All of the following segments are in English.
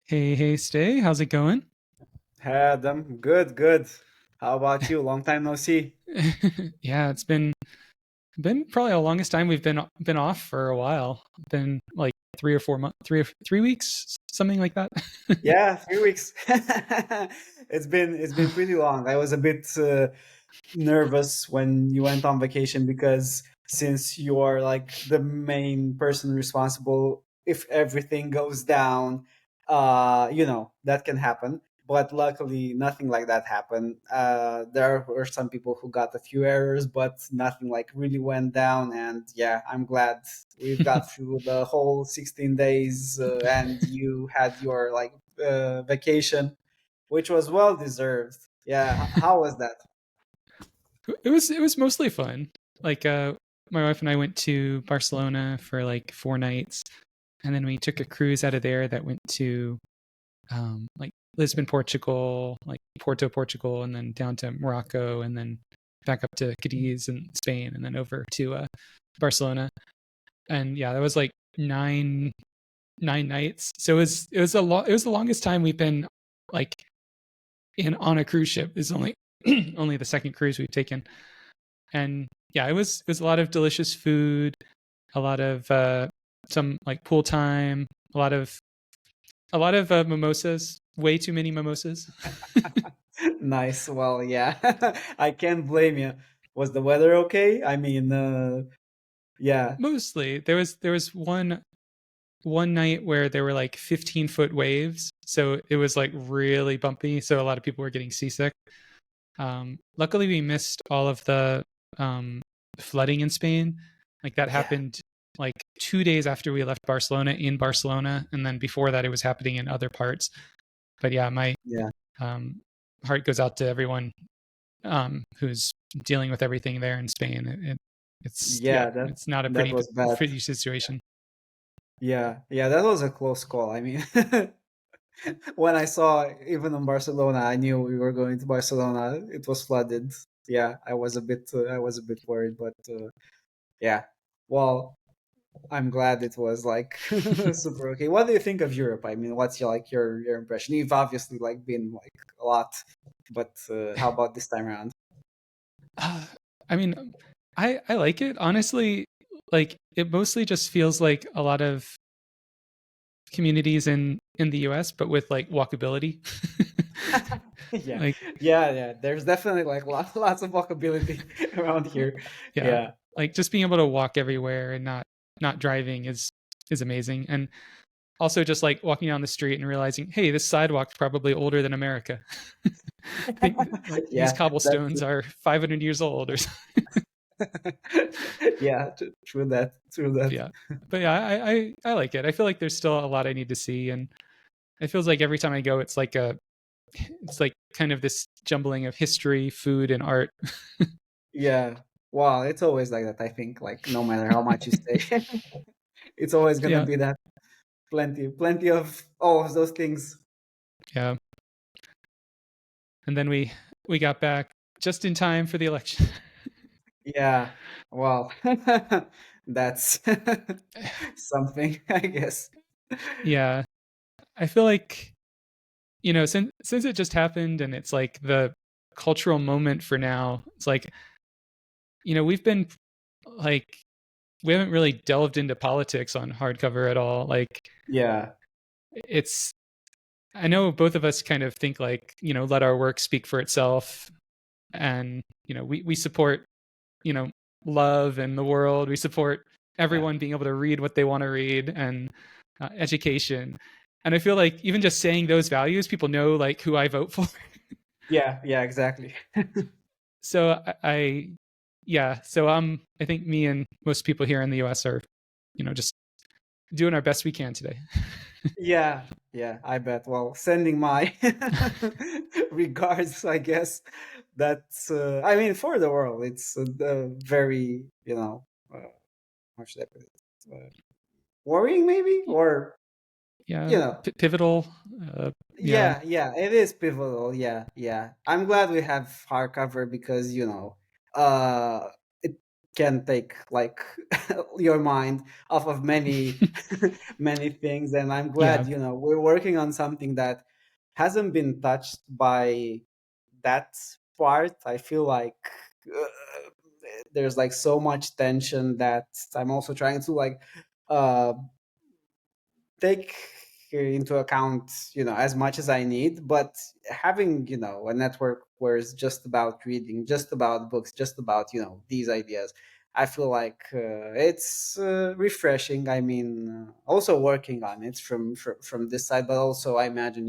Hey, Stay, how's it going? Adam, good, good. How about you? Long time no see. Yeah, it's been probably the longest time we've been off for a while. Been like 3 or 4 months, 3 weeks, something like that. Yeah, 3 weeks. It's been pretty long. I was a bit nervous when you went on vacation because since you are like the main person responsible, if everything goes down, that can happen. But luckily, nothing like that happened. There were some people who got a few errors, but nothing like really went down. And yeah, I'm glad we've got through the whole 16 days, and you had your like vacation, which was well deserved. Yeah, how was that? It was mostly fun. Like my wife and I went to Barcelona for like 4 nights, and then we took a cruise out of there that went to like Lisbon, Portugal, like Porto, Portugal, and then down to Morocco, and then back up to Cadiz in Spain, and then over to Barcelona. And yeah, that was like nine nights. So it was the longest time we've been like in on a cruise ship. It's only only the second cruise we've taken, and yeah, it was a lot of delicious food, a lot of some like pool time, a lot of mimosas, way too many mimosas. Nice. Well, yeah, I can't blame you. Was the weather okay? I mean, yeah, Mostly there was one night where there were like 15-foot waves, so it was like really bumpy, so a lot of people were getting seasick. Luckily we missed all of the um, flooding in Spain. Like that yeah, happened like 2 days after we left Barcelona in Barcelona, and then before that it was happening in other parts. But yeah, my yeah, um, heart goes out to everyone who's dealing with everything there in Spain. It's yeah, yeah. That it's not a that was bad. pretty situation. Yeah, yeah, that was a close call. I mean, when I saw even in Barcelona, I knew we were going to Barcelona. It was flooded. Yeah, I was a bit worried, but yeah. Well, I'm glad it was like super okay. What do you think of Europe? I mean, what's your impression? You've obviously like been like a lot, but how about this time around? Uh, I mean, I like it honestly. Like it mostly just feels like a lot of communities in the US, but with like walkability. Yeah, Like yeah. There's definitely like lots of walkability around here. yeah, Yeah, like just being able to walk everywhere and not driving is amazing. And also just like walking down the street and realizing, hey, this sidewalk's probably older than America. Think like these yeah. cobblestones That's are 500 years old or something. yeah. True that. True that. Yeah. But yeah, I like it. I feel like there's still a lot I need to see, and it feels like every time I go, it's like kind of this jumbling of history, food, and art. Yeah. Wow, it's always like that. I think like no matter how much you stay, it's always gonna Yeah, be that plenty of all of those things. yeah. And then we got back just in time for the election. Yeah. Well, that's something, I guess. Yeah, I feel like since it just happened and it's like the cultural moment for now. It's like we've been like we haven't really delved into politics on hardcover at all. Like Yeah. it's I know both of us kind of think like let our work speak for itself, and we support you know love and the world. We support Yeah. everyone being able to read what they want to read, and education. And I feel like even just saying those values, people know like who I vote for. Yeah. Yeah. Exactly. So yeah, so I think me and most people here in the US are just doing our best we can today. Yeah. Yeah. I bet. Well, sending my regards, I guess. That's. I mean, for the world, it's the very how should I put it? Worrying, maybe, or Yeah, you know. pivotal. Yeah, Yeah, yeah, it is pivotal. Yeah, yeah. I'm glad we have hardcover because uh, it can take like your mind off of many many things. And I'm Yeah. glad, we're working on something that hasn't been touched by that part. I feel like there's like so much tension that I'm also trying to like uh take into account, as much as I need. But having, a network where it's just about reading, just about books, just about, these ideas, I feel like it's refreshing. I mean, also working on it from this side, but also I imagine,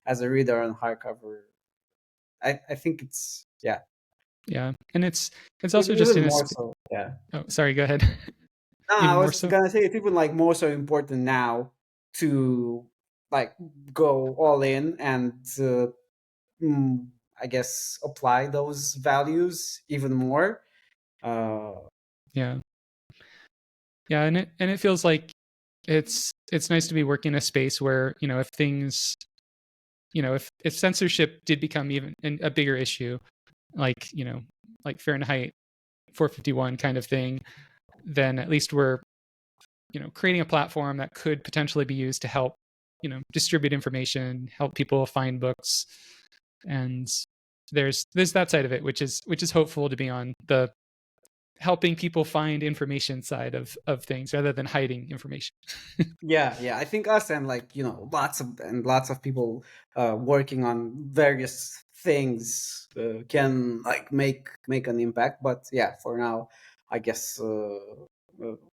as a reader on hardcover, I think it's, yeah, Yeah. And it's also just even in a more so. Yeah. oh, sorry, go ahead. No, I Even more was so. gonna say it's even like more so important now to like go all in and mm, I guess apply those values even more. Uh, Yeah. Yeah, and it feels like it's nice to be working in a space where, if things, if censorship did become even a bigger issue, like, like Fahrenheit 451 kind of thing, then at least we're, creating a platform that could potentially be used to help, distribute information, help people find books. And there's that side of it, which is hopeful to be on the helping people find information side of things rather than hiding information. yeah, I think us and like lots of people working on various things can like make an impact. But yeah, for now, I guess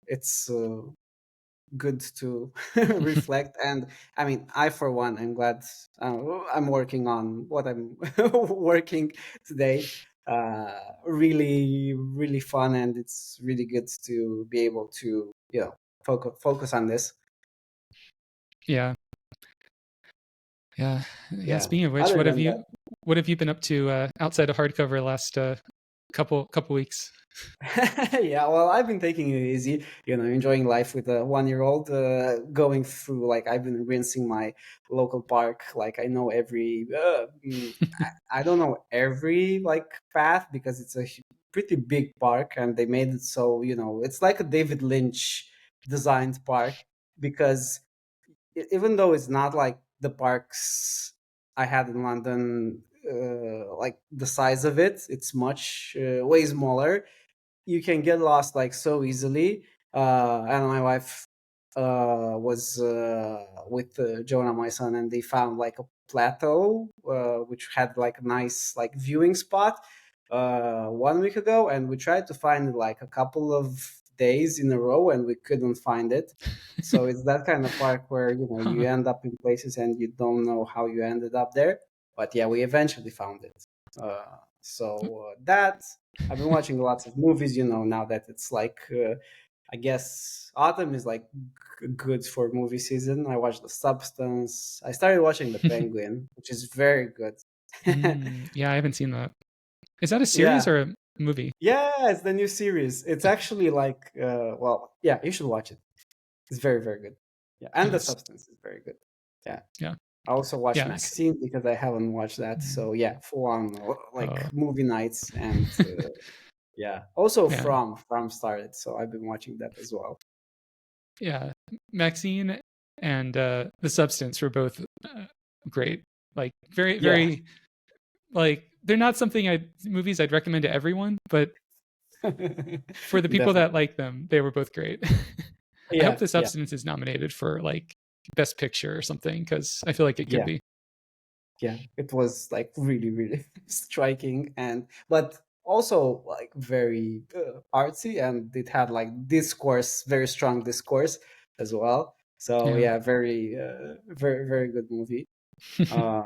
it's good to reflect. And I mean, I for one, I'm glad I'm working on what I'm working today. Really really fun, and it's really good to be able to focus on this. Yeah. Yeah. Yeah. Yeah, Speaking of which, other what have than you that. what have you been up to outside of hardcover last couple weeks? Yeah, well, I've been taking it easy, enjoying life with a 1 year old, going through like I've been rinsing my local park. Like I know every, I don't know every like path because it's a pretty big park, and they made it so it's like a David Lynch designed park because even though it's not like the parks I had in London, like the size of it, it's much way smaller. You can get lost like so easily. And my wife was with Jonah, my son, and they found like a plateau which had like a nice like viewing spot 1 week ago, and we tried to find it like a couple of days in a row, and we couldn't find it. So it's that kind of park where Huh. you end up in places and you don't know how you ended up there. But yeah, we eventually found it. So that I've been watching lots of movies, now that it's like, I guess autumn is like good for movie season. I watched The Substance. I started watching The Penguin, which is very good. Yeah, I haven't seen that. Is that a series Yeah. or a movie? Yeah, it's the new series. It's actually like, well, yeah, you should watch it. It's very, very good. Yeah, and The Nice. Substance is very good. Yeah. Yeah. I also watched Yeah. Maxine because I haven't watched that. Mm. So yeah, full on like Oh, movie nights. And yeah, also yeah. from started, so I've been watching that as well. Yeah. Maxine and The Substance were both great. Like very, Yeah, very like they're not something I movies I'd recommend to everyone, but for the people definitely. that like them, they were both great. I hope Yeah, The yeah, Substance is nominated for like Best Picture or something because I feel like it could yeah, be. yeah. It was like really, really striking, and but also like very artsy, and it had like discourse, very strong discourse as well. So Yeah. yeah, very, very, very good movie. Uh,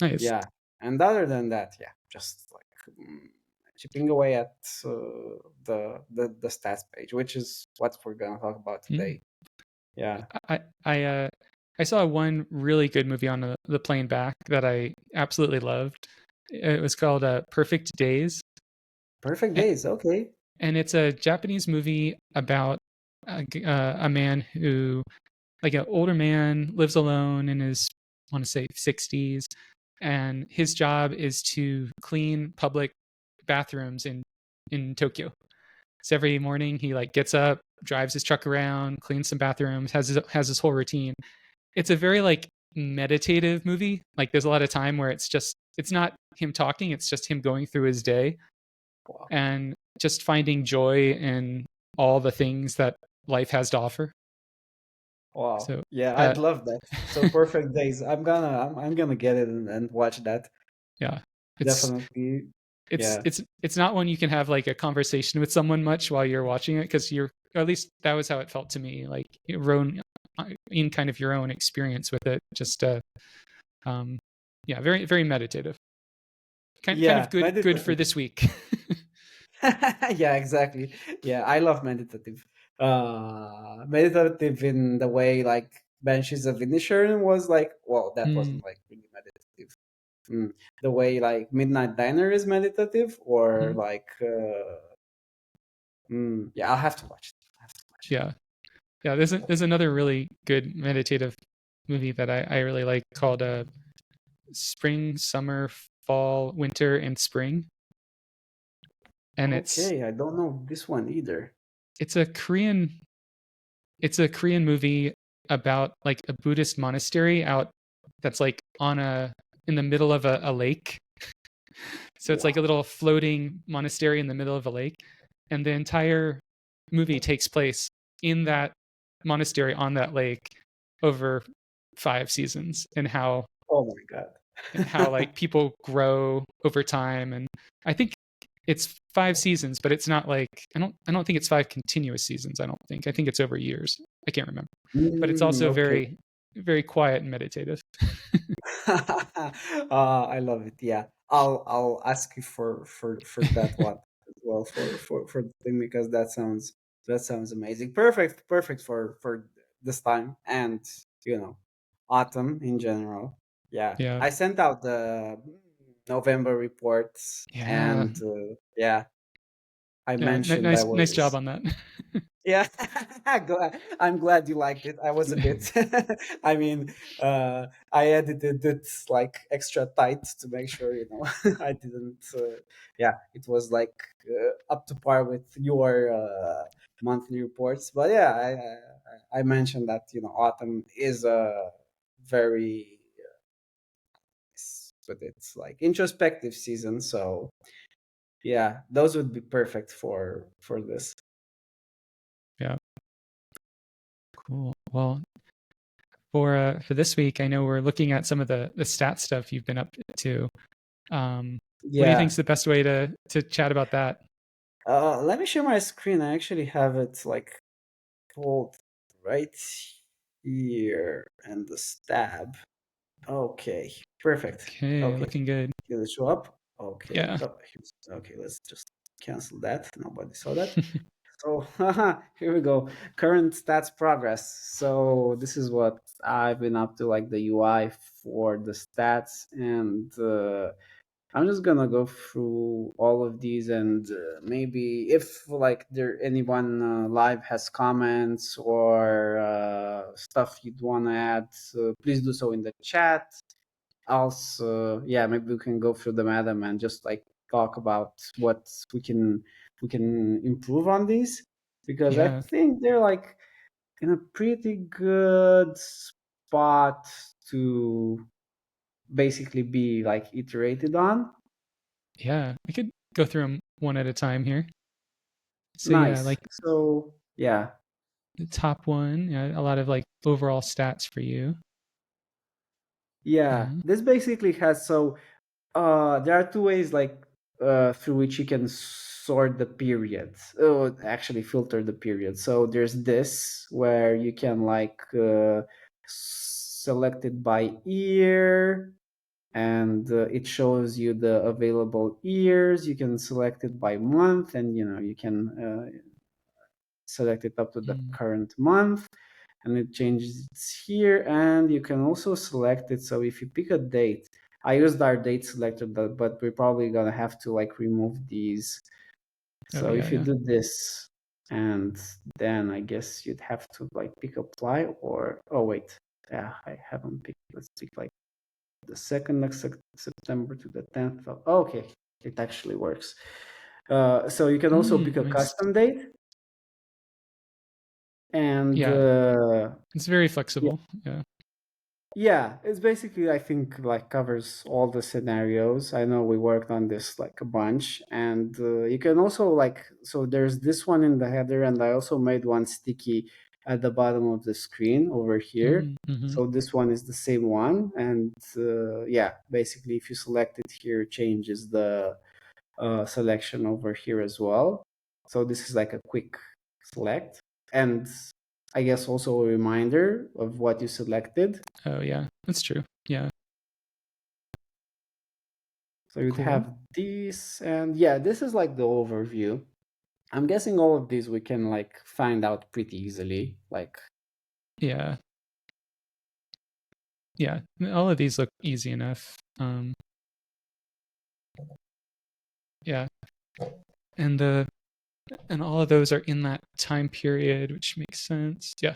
Nice. Yeah, and other than that, yeah, just like chipping away at the stats page, which is what we're gonna talk about Mm. today. Yeah, I I uh I saw one really good movie on the plane back that I absolutely loved. It was called Perfect Days, Perfect A- Days. Okay. and it's a Japanese movie about a man who, like an older man, lives alone in his, I want to say 60s, and his job is to clean public bathrooms in Tokyo. So every morning he like gets up, drives his truck around, cleans some bathrooms, has his whole routine. It's a very like meditative movie. Like there's a lot of time where it's not him talking, it's just him going through his day Wow. and just finding joy in all the things that life has to offer. Wow. So Yeah, uh, I'd love that. So Perfect Days. I'm gonna get it and watch that. yeah, it's Definitely. it's Yeah. it's it's not one you can have like a conversation with someone much while you're watching it because you're, or at least that was how it felt to me, like your own, in kind of your own experience with it. Just um, yeah, very very meditative. Kind of Yeah, good for meditative. this week. Yeah, exactly. Yeah, I love meditative. Meditative in the way like Banshees of Inisherin was like, well, that Mm, wasn't like really meditative. The way like Midnight Diner is meditative, or mm, like, yeah, I'll have to watch it. I have to watch yeah, yeah. There's another really good meditative movie that I really like called Spring, Summer, Fall, Winter, and Spring, it. and Okay, I don't know this one either. it's a Korean it's a Korean movie about like a Buddhist monastery out that's like on a in the middle of a lake. So it's like a Wow. little floating monastery in the middle of a lake, and the entire movie takes place in that monastery on that lake over 5 seasons, and Oh my how god. like people grow over time. And I think it's 5 seasons, but it's not like I don't think it's 5 continuous seasons. I think it's over years. I can't remember, but it's also Okay. very very quiet and meditative. I love it. Yeah, I'll ask you for that one as well, for the thing, because that sounds amazing. Perfect for this time, and autumn in general. Yeah, Yeah, I sent out the November reports, yeah, and yeah, I yeah. mentioned I Nice job was. on that. Yeah, I'm glad you liked it. I was a bit. I mean, I edited it like extra tight to make sure I didn't. Yeah, it was like up to par with your monthly reports. But yeah, I mentioned that autumn is a very but it's like introspective season. So yeah, those would be perfect for this. Yeah, cool. Well, for this week, I know we're looking at some of the stat stuff you've been up to. What do you think Yeah. is the best way to chat about that? Let me share my screen. I actually have it like pulled right here and the stab. Okay, perfect. Okay, Okay, looking good. here it show up. Okay, Yeah. oh, okay. Let's just cancel that. Nobody saw that. So here we go. Current stats progress. So this is what I've been up to, like the UI for the stats, and I'm just gonna go through all of these, and maybe if like there anyone live has comments or stuff you'd want to add, please do so in the chat. Also, yeah, maybe we can go through them, Adam, and just like talk about what we can improve on these, because I Yeah. think they're like in a pretty good spot to basically be like iterated on. Yeah. We could go through them one at a time here. So yeah, Nice. like So yeah, the top one, yeah, a lot of like overall stats for you. yeah. Yeah. This basically has so there are two ways like through which you can sort the periods. Oh, actually filter the periods. So there's this where you can like select it by year, and it shows you the available years. You can select it by month, and you can select it up to the Mm. current month, and it changes here. And you can also select it, so if you pick a date, I used our date selector, but we're probably gonna have to like remove these. Oh So yeah, if you yeah. do this, and then I guess you'd have to like pick apply, or oh wait, yeah, I haven't picked. Let's pick like the 2nd of September to the 10th of, okay, it actually works. So you can also pick a Nice. custom date, and Yeah, it's very flexible. Yeah. yeah, it's basically, I think, like covers all the scenarios. I know we worked on this like a bunch, and you can also like, so there's this one in the header, and I also made one sticky at the bottom of the screen over here. Mm-hmm. So this one is the same one, and yeah, basically, if you select it here, it changes the selection over here as well. So this is like a quick select, and I guess also a reminder of what you selected. Oh yeah, that's true. Yeah, So you'd cool. have this, and yeah, this is like the overview. I'm guessing all of these we can like find out pretty easily. Like, Yeah, yeah. All of these look easy enough. Yeah, and the and all of those are in that time period, which makes sense. Yeah,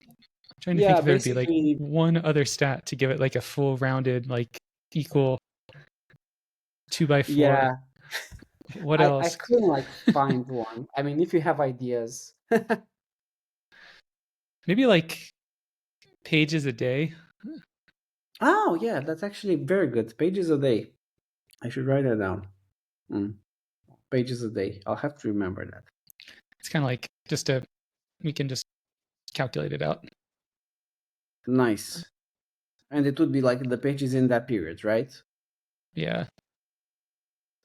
I'm trying to think yeah, if there would be like basically, one other stat to give it like a full rounded, like equal 2 by 4. yeah, What I else? couldn't like find one. I mean, if you have ideas. Maybe like pages a day. Oh, yeah, that's actually very good. Pages a day. I should write that down. Mm, pages a day. I'll have to remember that. It's kind of like just a we can just calculate it out. Nice. And it would be like the pages in that period, right? Yeah.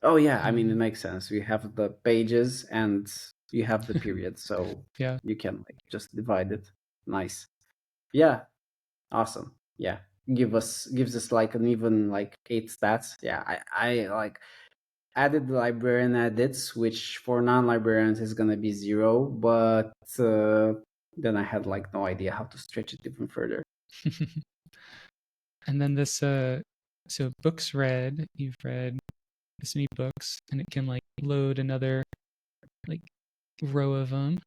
Oh, yeah. I mean, it Um, makes sense. You have the pages and you have the period, so yeah. you can like just divide it. Nice. Yeah. Awesome. Yeah. Gives us like an even like 8 stats. Yeah. I like added the librarian edits, which for non-librarians is gonna be 0, but then I had like no idea how to stretch it even further. And then this so books read, you've read this many books, and it can like load another like row of them.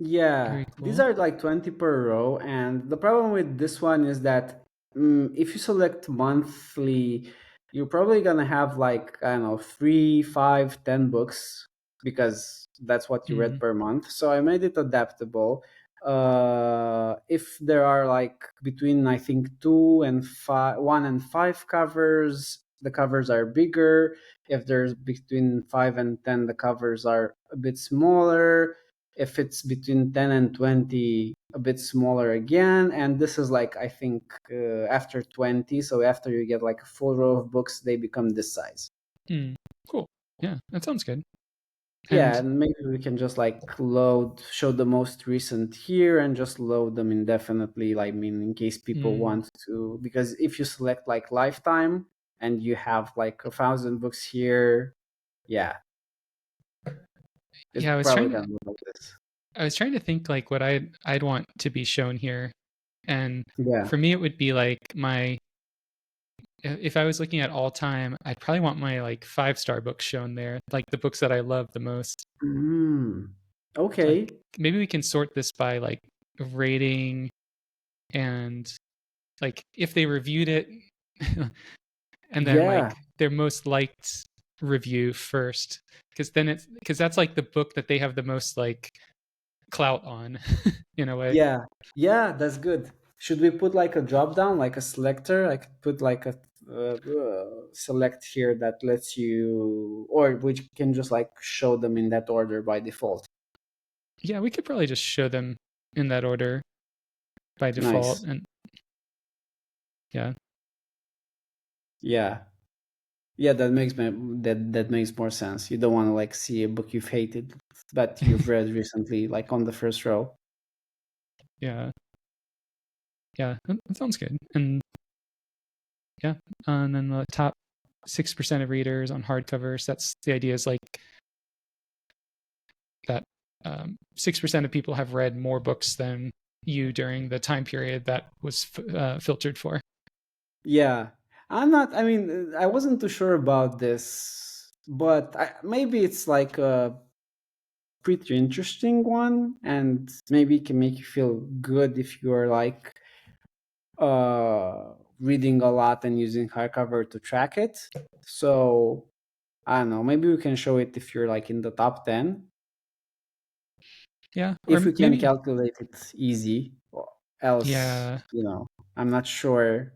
Yeah, Very these cool. are like 20 per row, and the problem with this one is that if you select monthly, you're probably gonna have like, I don't know, 3, 5, 10 books because that's what you read Mm. per month. So I made it adaptable. If there are like between, I think, 1 and 5 covers, the covers are bigger. If there's between 5 and 10, the covers are a bit smaller. If it's between 10 and 20, a bit smaller again. And this is like, I think, after 20, so after you get like a full row of books, they become this size. Mm. Cool. Yeah, that sounds good. Yeah, And and maybe we can just like show the most recent here and just load them indefinitely, like, I mean, in case people mm, want to, because if you select like lifetime and you have like 1,000 books here, yeah, it's yeah, probably gonna look like this. I was trying to think like what I'd want to be shown here. And Yeah. for me it would be like my if I was looking at all time, I'd probably want my like 5-star books shown there, like the books that I love the most. Mm. Like Okay. maybe we can sort this by like rating and like if they reviewed it and then Yeah. like their most liked review first because then it's because that's like the book that they have the most like clout on in a way. Yeah, yeah, that's good. Should we put like a drop down, like a selector? I could put like a select here that lets you, or which can just like show them in that order by default. Yeah, we could probably just show them in that order by default Nice. and yeah. Yeah, yeah, that makes more sense. You don't want to like see a book you've hated that you've read recently, like on the first row. Yeah, yeah, that sounds good. And yeah, and then the top 6% of readers on hardcovers. That's the idea is like that 6% of people have read more books than you during the time period that was filtered for. Yeah, I'm not. I mean, I wasn't too sure about this, but maybe it's like a pretty interesting one, and maybe it can make you feel good if you're like reading a lot and using hardcover to track it. So I don't know. Maybe we can show it if you're like in the top 10. Yeah, If or we can maybe calculate it easy, or else, yeah, I'm not sure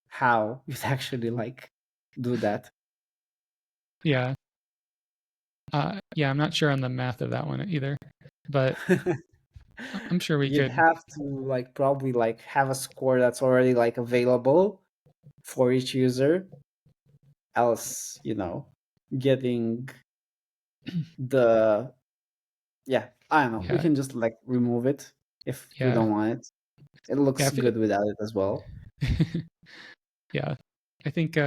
how you'd actually like do that. yeah. Yeah, I'm not sure on the math of that one either, but I'm sure we You'd could. have to like probably like have a score that's already like available for each user, else, getting the yeah, I don't know. We Yeah, can just like remove it if we yeah, don't want it. It yeah. looks good without it as well. Yeah, I think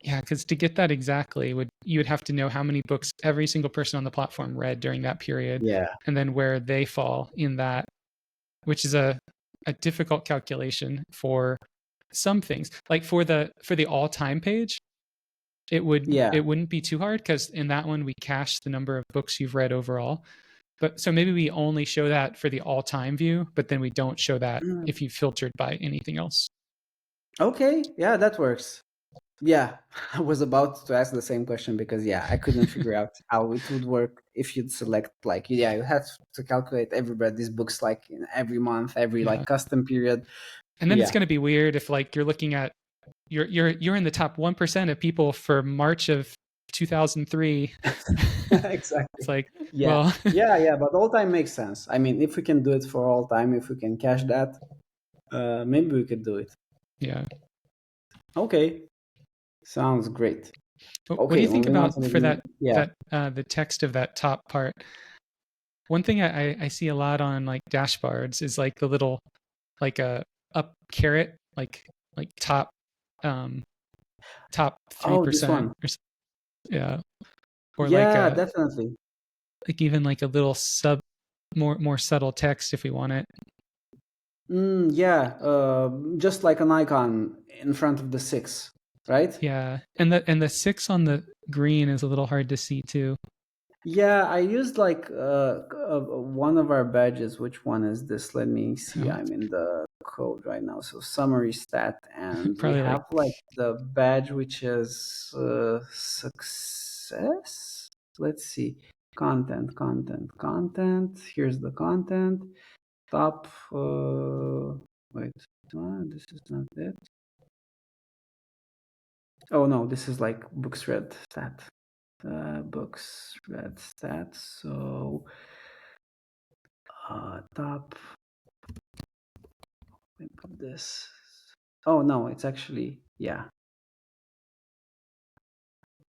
yeah, because to get that exactly, you would have to know how many books every single person on the platform read during that period, Yeah. and then where they fall in that, which is a difficult calculation for some things. Like for the all time page, Yeah. it wouldn't be too hard because in that one we cache the number of books you've read overall. But so maybe we only show that for the all time view, but then we don't show that Mm. if you filtered by anything else. Okay. Yeah, that works. Yeah, I was about to ask the same question because yeah, I couldn't figure out how it would work if you'd select like yeah, you had to calculate everybody's books like in every month, every Yeah. like custom period. And then it's Yeah. going to be weird if like you're looking at you're in the top 1% of people for March of 2003. Exactly. It's like, Yeah. well, Yeah, but all time makes sense. I mean, if we can do it for all time, if we can cache that, maybe we could do it. yeah. Okay. Sounds great. What do Okay, you think moving on to about for the yeah. the text of that top part? One thing I see a lot on like dashboards is like the little like a up caret like um top Oh, this 3% one. or yeah, or Yeah, definitely. like even like a little sub more subtle text if we want it. Yeah, just like an icon in front of the six, right? Yeah, and the 6 on the green is a little hard to see too. Yeah, I used like one of our badges. Which one is this? Let me see. Oh, I'm in the code right now. So summary stat, and we probably like have like the badge which is success. Let's see. Content. Here's the content. Top. Wait. This is not it. Oh no, this is like books read stat. Books read stat. So top. Let me put this. Oh no, it's actually yeah.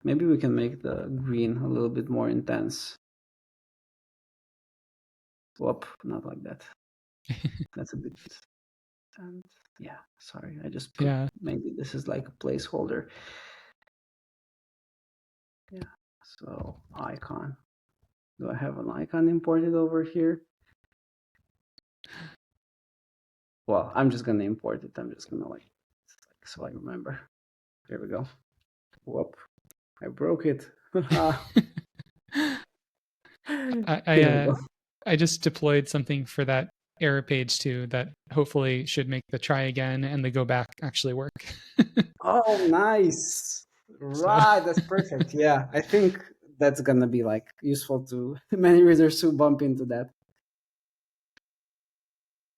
Maybe we can make the green a little bit more intense. Whoop, not like that. That's a bit. And yeah, sorry, I just put. yeah. Maybe this is like a placeholder. Yeah. So icon. Do I have an icon imported over here? Well, I'm just gonna import it. I'm just gonna like so I remember. There we go. Whoop. I broke it. I Here we go. I just deployed something for that error page too that hopefully should make the try again and the go back actually work. Oh, nice. So Right, that's perfect. Yeah, I think that's gonna be like useful to many readers who bump into that.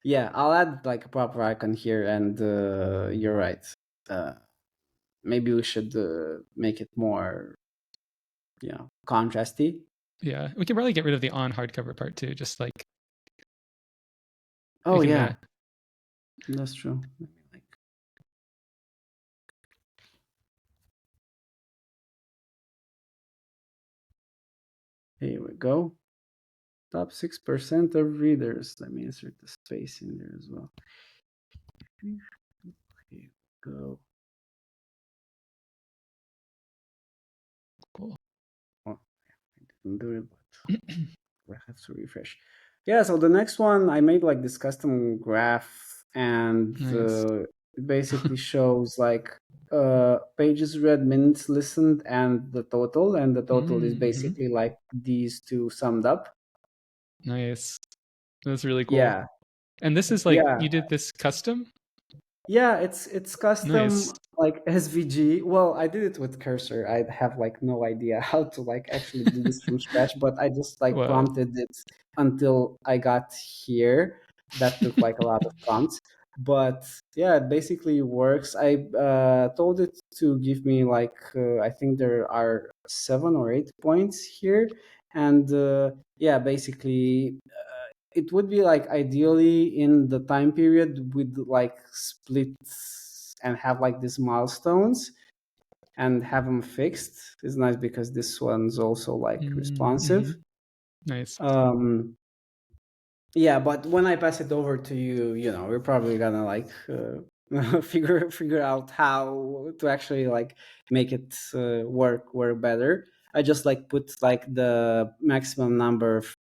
Yeah, I'll add like a proper icon here, and you're right. Uh, Maybe we should make it more, contrasty. yeah, we can probably get rid of the on hardcover part too. Just like we Oh can yeah, that's true. Let me, like, here we go. Top 6% of readers. Let me insert the space in there as well. Here we go. cool. Oh, I didn't do it, but I have to refresh. Yeah, so the next one I made like this custom graph, and Nice. it basically shows like pages read, minutes listened, and the total. And the total is Mm-hmm. basically like these two summed up. Nice. That's really cool. Yeah, And this is like yeah. you did this custom? Yeah, it's Nice. custom like SVG. Well, I did it with cursor. I have like no idea how to like actually do this from scratch, but I just like Whoa. prompted it until I got here. That took like a lot of prompts. But yeah, it basically works. I told it to give me like I think there are 7 or 8 points here, and yeah, basically it would be like ideally in the time period with like splits and have like these milestones and have them fixed. It's nice because this one's also like Mm-hmm. responsive. Nice. um yeah, but when I pass it over to you, you know, we're probably gonna like figure out how to actually like make it work better. I just like put like the maximum number of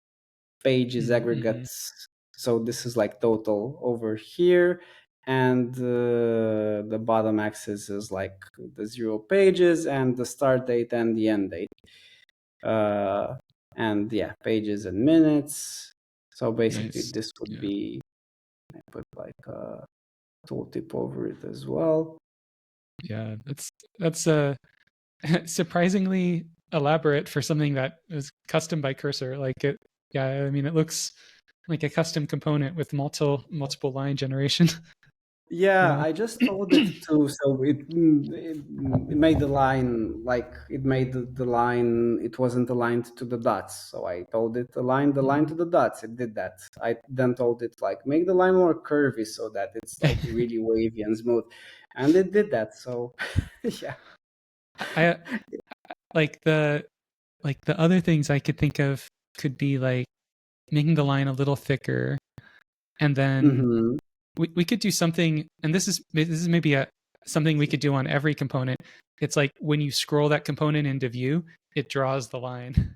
pages Mm-hmm. aggregates. So this is like total over here. And the bottom axis is like the 0 pages and the start date and the end date. Uh, and yeah, pages and minutes. So basically Nice. this would Yeah. be, I put like a tooltip over it as well. Yeah. That's surprisingly elaborate for something that is custom by Cursor. Like it, yeah, I mean, it looks like a custom component with multiple line generation. Yeah, Yeah. I just told it to, so it made the line like it made the line. It wasn't aligned to the dots, so I told it align the line to Mhm. the dots. It did that. I then told it like make the line more curvy so that it's like really wavy and smooth, and it did that. So yeah. I like the other things I could think of could be like making the line a little thicker, and then Hmm. we could do something. And this is maybe a something we could do on every component. It's like when you scroll that component into view, it draws the line.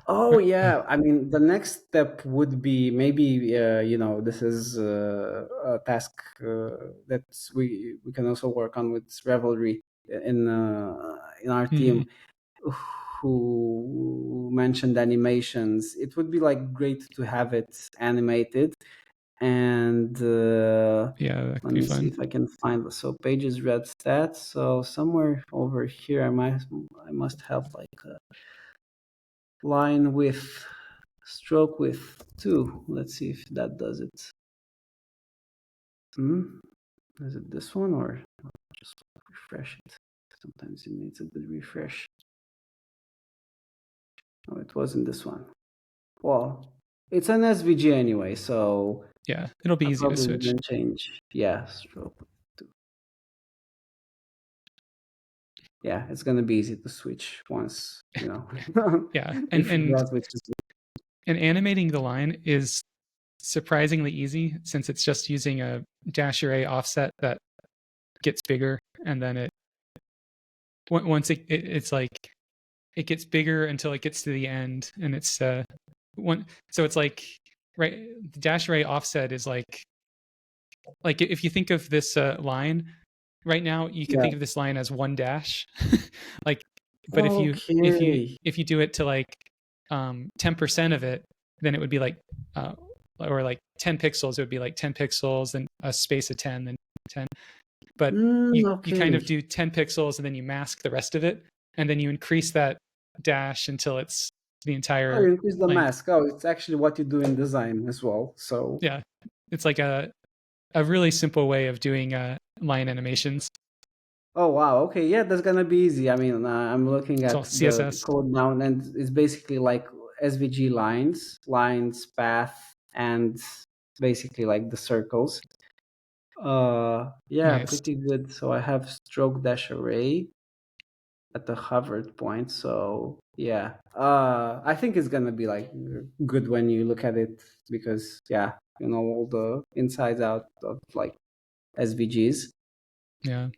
Oh yeah, I mean the next step would be maybe you know, this is a task that we can also work on with Revelry in our Mhm. team, who mentioned animations. It would be like great to have it animated. And Yeah, that could let be me see fun. if I can find, so pages read stats. So somewhere over here I must have like a line width, stroke width 2. Let's see if that does it. Is it this one, or just refresh it? Sometimes it needs a bit refresh. No, it wasn't this one. Well, it's an SVG anyway, so Yeah, it'll be I easy to probably switch. didn't change. Yeah, stroke 2. Yeah, it's gonna be easy to switch once, you know, Yeah, we and figure and out which is. and animating the line is surprisingly easy since it's just using a dash array offset that gets bigger, and then once it's like it gets bigger until it gets to the end, and it's one. So it's like, right, the dash array offset is like if you think of this line right now, you can Yeah. think of this line as one dash. Like, but if you if you Okay. if you do it to like 10% of it, then it would be like uh, or like 10 pixels, it would be like 10 pixels and a space of 10, then 10. But you kind of Okay. do 10 pixels and then you mask the rest of it, and then you increase that dash until it's the Oh, entire you increase the length. mask. Oh, it's actually what you do in design as well. So, Yeah, it's like a really simple way of doing line animations. oh wow, okay, yeah, that's gonna be easy. I mean, I'm looking It's all at the CSS. code now, and it's basically like SVG lines, path, and basically like the circles. Yeah, Nice. pretty good. So I have stroke dash array at the hovered point. So yeah, I think it's gonna be like good when you look at it, because yeah, you know, all the insides out of like SVGs. Yeah.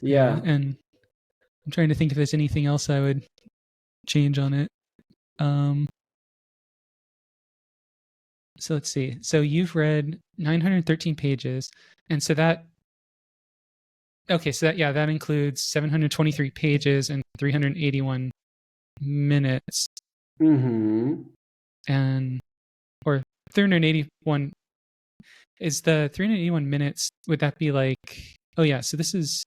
Yeah. Yeah. And I'm trying to think if there's anything else I would change on it. Um, so let's see. So you've read 913 pages. And so that, okay, so that, yeah, that includes 723 pages and 381 minutes Mm-hmm. and, or 381. is the 381 minutes, would that be like, oh yeah, so this is,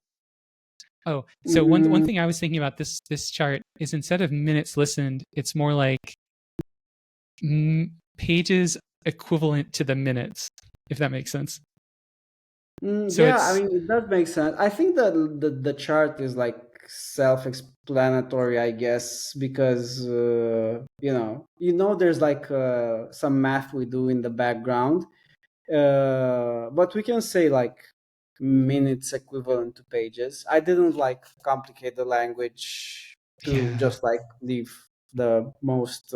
oh, so one Mm, thing I was thinking about this chart is instead of minutes listened, it's more like pages equivalent to the minutes, if that makes sense. So yeah, I it's, mean, it does make sense. I think that the chart is like self-explanatory, I guess, because there's like some math we do in the background, but we can say like minutes equivalent to pages. I didn't like complicate the language to yeah, just like leave the most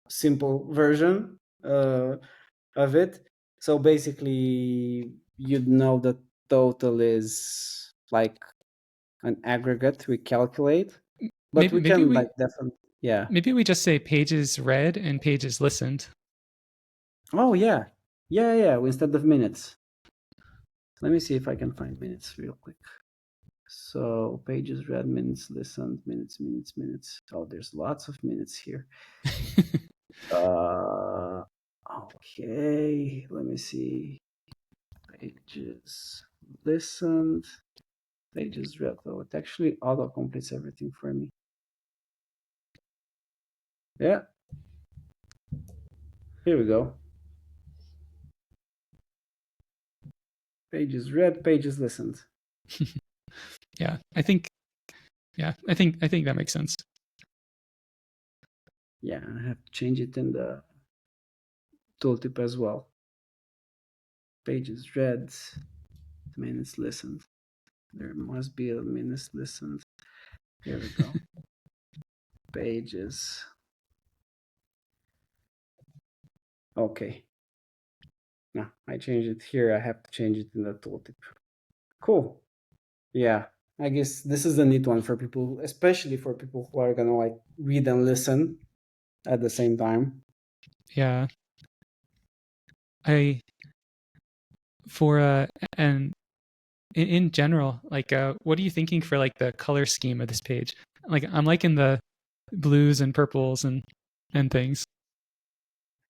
simple version of it. So basically, you'd know the total is like an aggregate we calculate, but maybe we maybe can we like definitely, yeah. maybe we just say pages read and pages listened. Oh yeah, yeah. Instead of minutes, let me see if I can find minutes real quick. So pages read, minutes listened, minutes. Oh, there's lots of minutes here. Uh, okay, let me see. Pages listened, pages read. Oh, it actually auto completes everything for me. Yeah, here we go. Pages read, pages listened. Yeah, I think that makes sense. Yeah, I have to change it in the tooltip as well. Pages read, minutes listened. There must be a minutes listened. Here we go. Pages. Okay. No, I changed it here. I have to change it in the tooltip. Cool. Yeah. I guess this is a neat one for people, especially for people who are gonna like read and listen at the same time. Yeah, I for and in general, like what are you thinking for like the color scheme of this page? Like I'm liking the blues and purples and things.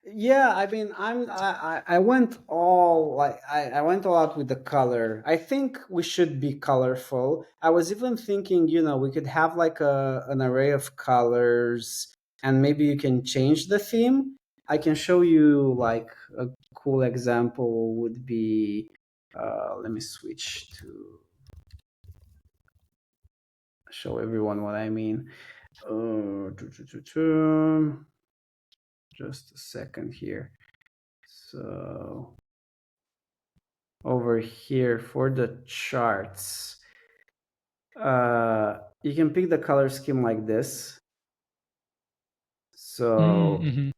Yeah, I mean, I went all like I went all out with the color. I think we should be colorful. I was even thinking, we could have like an array of colors, and maybe you can change the theme. I can show you like a cool example would be. Let me switch to show everyone what I mean. Just a second here. So over here for the charts, you can pick the color scheme like this. So Mm-hmm.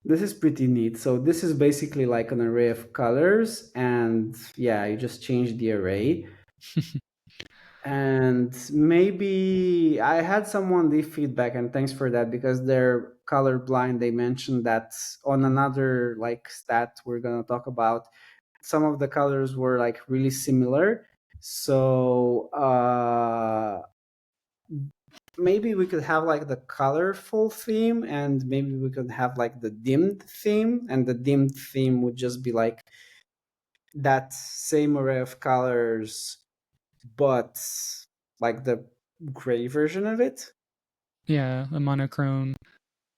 this is pretty neat. So this is basically like an array of colors, and yeah, you just change the array. And maybe I had someone leave feedback, and thanks for that, because they're colorblind. They mentioned that on another like stat we're gonna talk about, some of the colors were like really similar. So maybe we could have like the colorful theme, and maybe we could have like the dimmed theme, and the dimmed theme would just be like that same array of colors, but like the gray version of it. Yeah, a monochrome,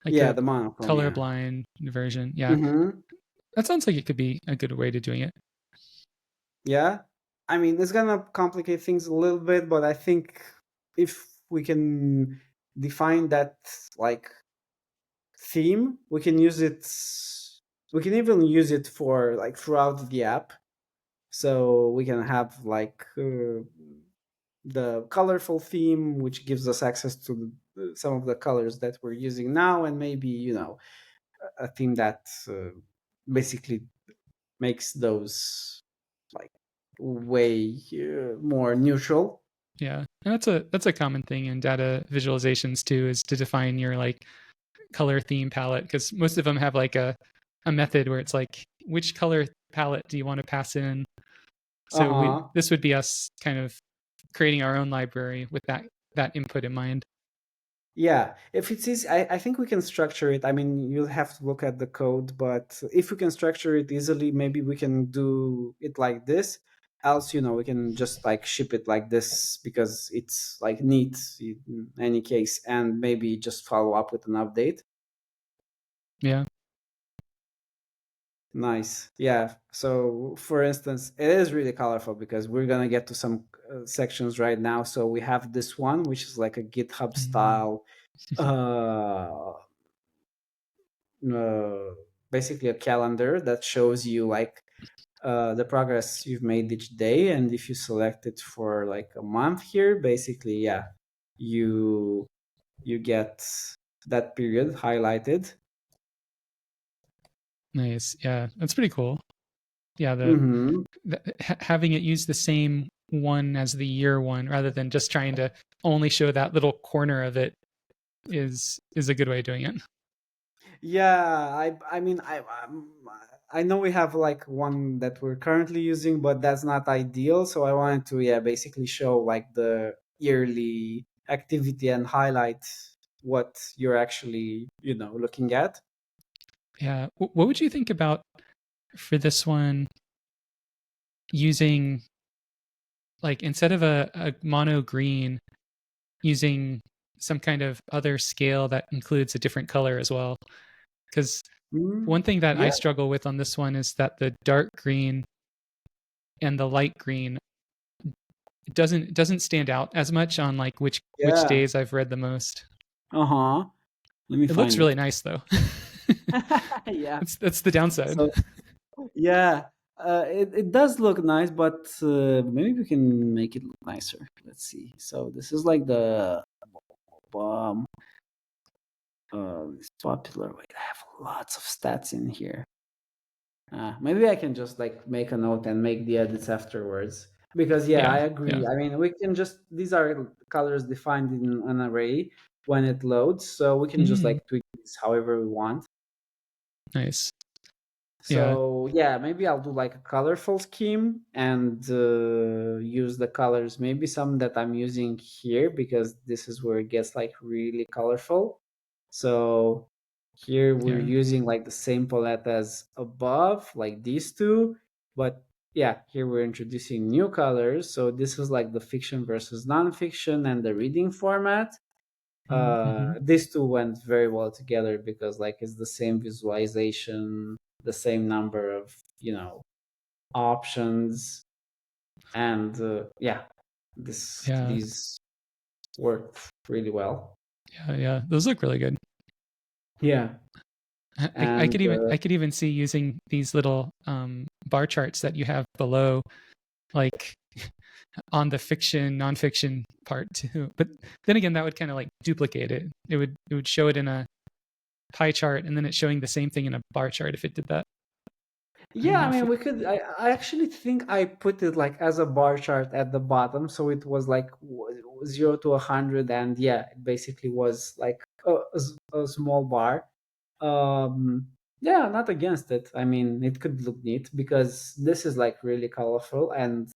like Yeah, a the monochrome. Yeah. colorblind version. Yeah, Mm-hmm. that sounds like it could be a good way to doing it. Yeah. I mean, it's gonna complicate things a little bit, but I think if we can define that like theme, we can use it. We can even use it for like throughout the app. So we can have like the colorful theme, which gives us access to some of the colors that we're using now, and maybe a theme that basically makes those like way more neutral. Yeah, and that's a common thing in data visualizations too, is to define your like color theme palette, because most of them have like a method where it's like which color palette do you want to pass in. Uh So huh. this would be us kind of creating our own library with that input in mind. Yeah, if it's easy, I think we can structure it. I mean, you'll have to look at the code, but if we can structure it easily, maybe we can do it like this. Else, we can just like ship it like this because it's like neat in any case, and maybe just follow up with an update. Yeah. Nice. Yeah. So, for instance, it is really colorful because we're gonna get to some sections right now. So we have this one, which is like a GitHub Mm. style uh uh, basically a calendar that shows you like the progress you've made each day, and if you select it for like a month here, basically, yeah, you you get that period highlighted. Nice. Yeah, that's pretty cool. Yeah, Mm-hmm. having it use the same one as the year one rather than just trying to only show that little corner of it is a good way of doing it. Yeah, I mean I know we have like one that we're currently using, but that's not ideal. So I wanted to, yeah, basically show like the yearly activity and highlight what you're actually looking at. Yeah. What would you think about for this one using like instead of a mono green, using some kind of other scale that includes a different color as well? Because one thing that I Yeah, struggle with on this one is that the dark green and the light green doesn't stand out as much on like which yeah. days I've read the most. Uh-huh. Let me It looks find really it. nice though. Yeah. That's the downside. So yeah, it does look nice, but maybe we can make it look nicer. Let's see. So this is like the um it's popular. Wait, I have lots of stats in here. Maybe I can just like make a note and make the edits afterwards. Because yeah, I Yeah, yeah. agree. I mean, we can just these are colors defined in an array when it loads, so we can just Mm, like tweak this however we want. nice. Yeah. So yeah, maybe I'll do like a colorful scheme and use the colors. Maybe some that I'm using here because this is where it gets like really colorful. So here we're Yeah. using like the same palette as above, like these two. But yeah, here we're introducing new colors. So this is like the fiction versus nonfiction and the reading format. Mm-hmm. These two went very well together because like it's the same visualization, the same number of options, and yeah, this Yeah. these worked really well. Yeah. Yeah. Those look really good. Yeah, I and could even see using these little bar charts that you have below, like on the fiction nonfiction part too. But then again, that would kind of like duplicate it. It would show it in a pie chart and then it's showing the same thing in a bar chart if it did that. I don't yeah, know I if mean it. we could. I actually think I put it like as a bar chart at the bottom, so it was like 0 to 100, and yeah, it basically was like a small bar. Yeah, not against it. I mean, it could look neat because this is like really colorful, and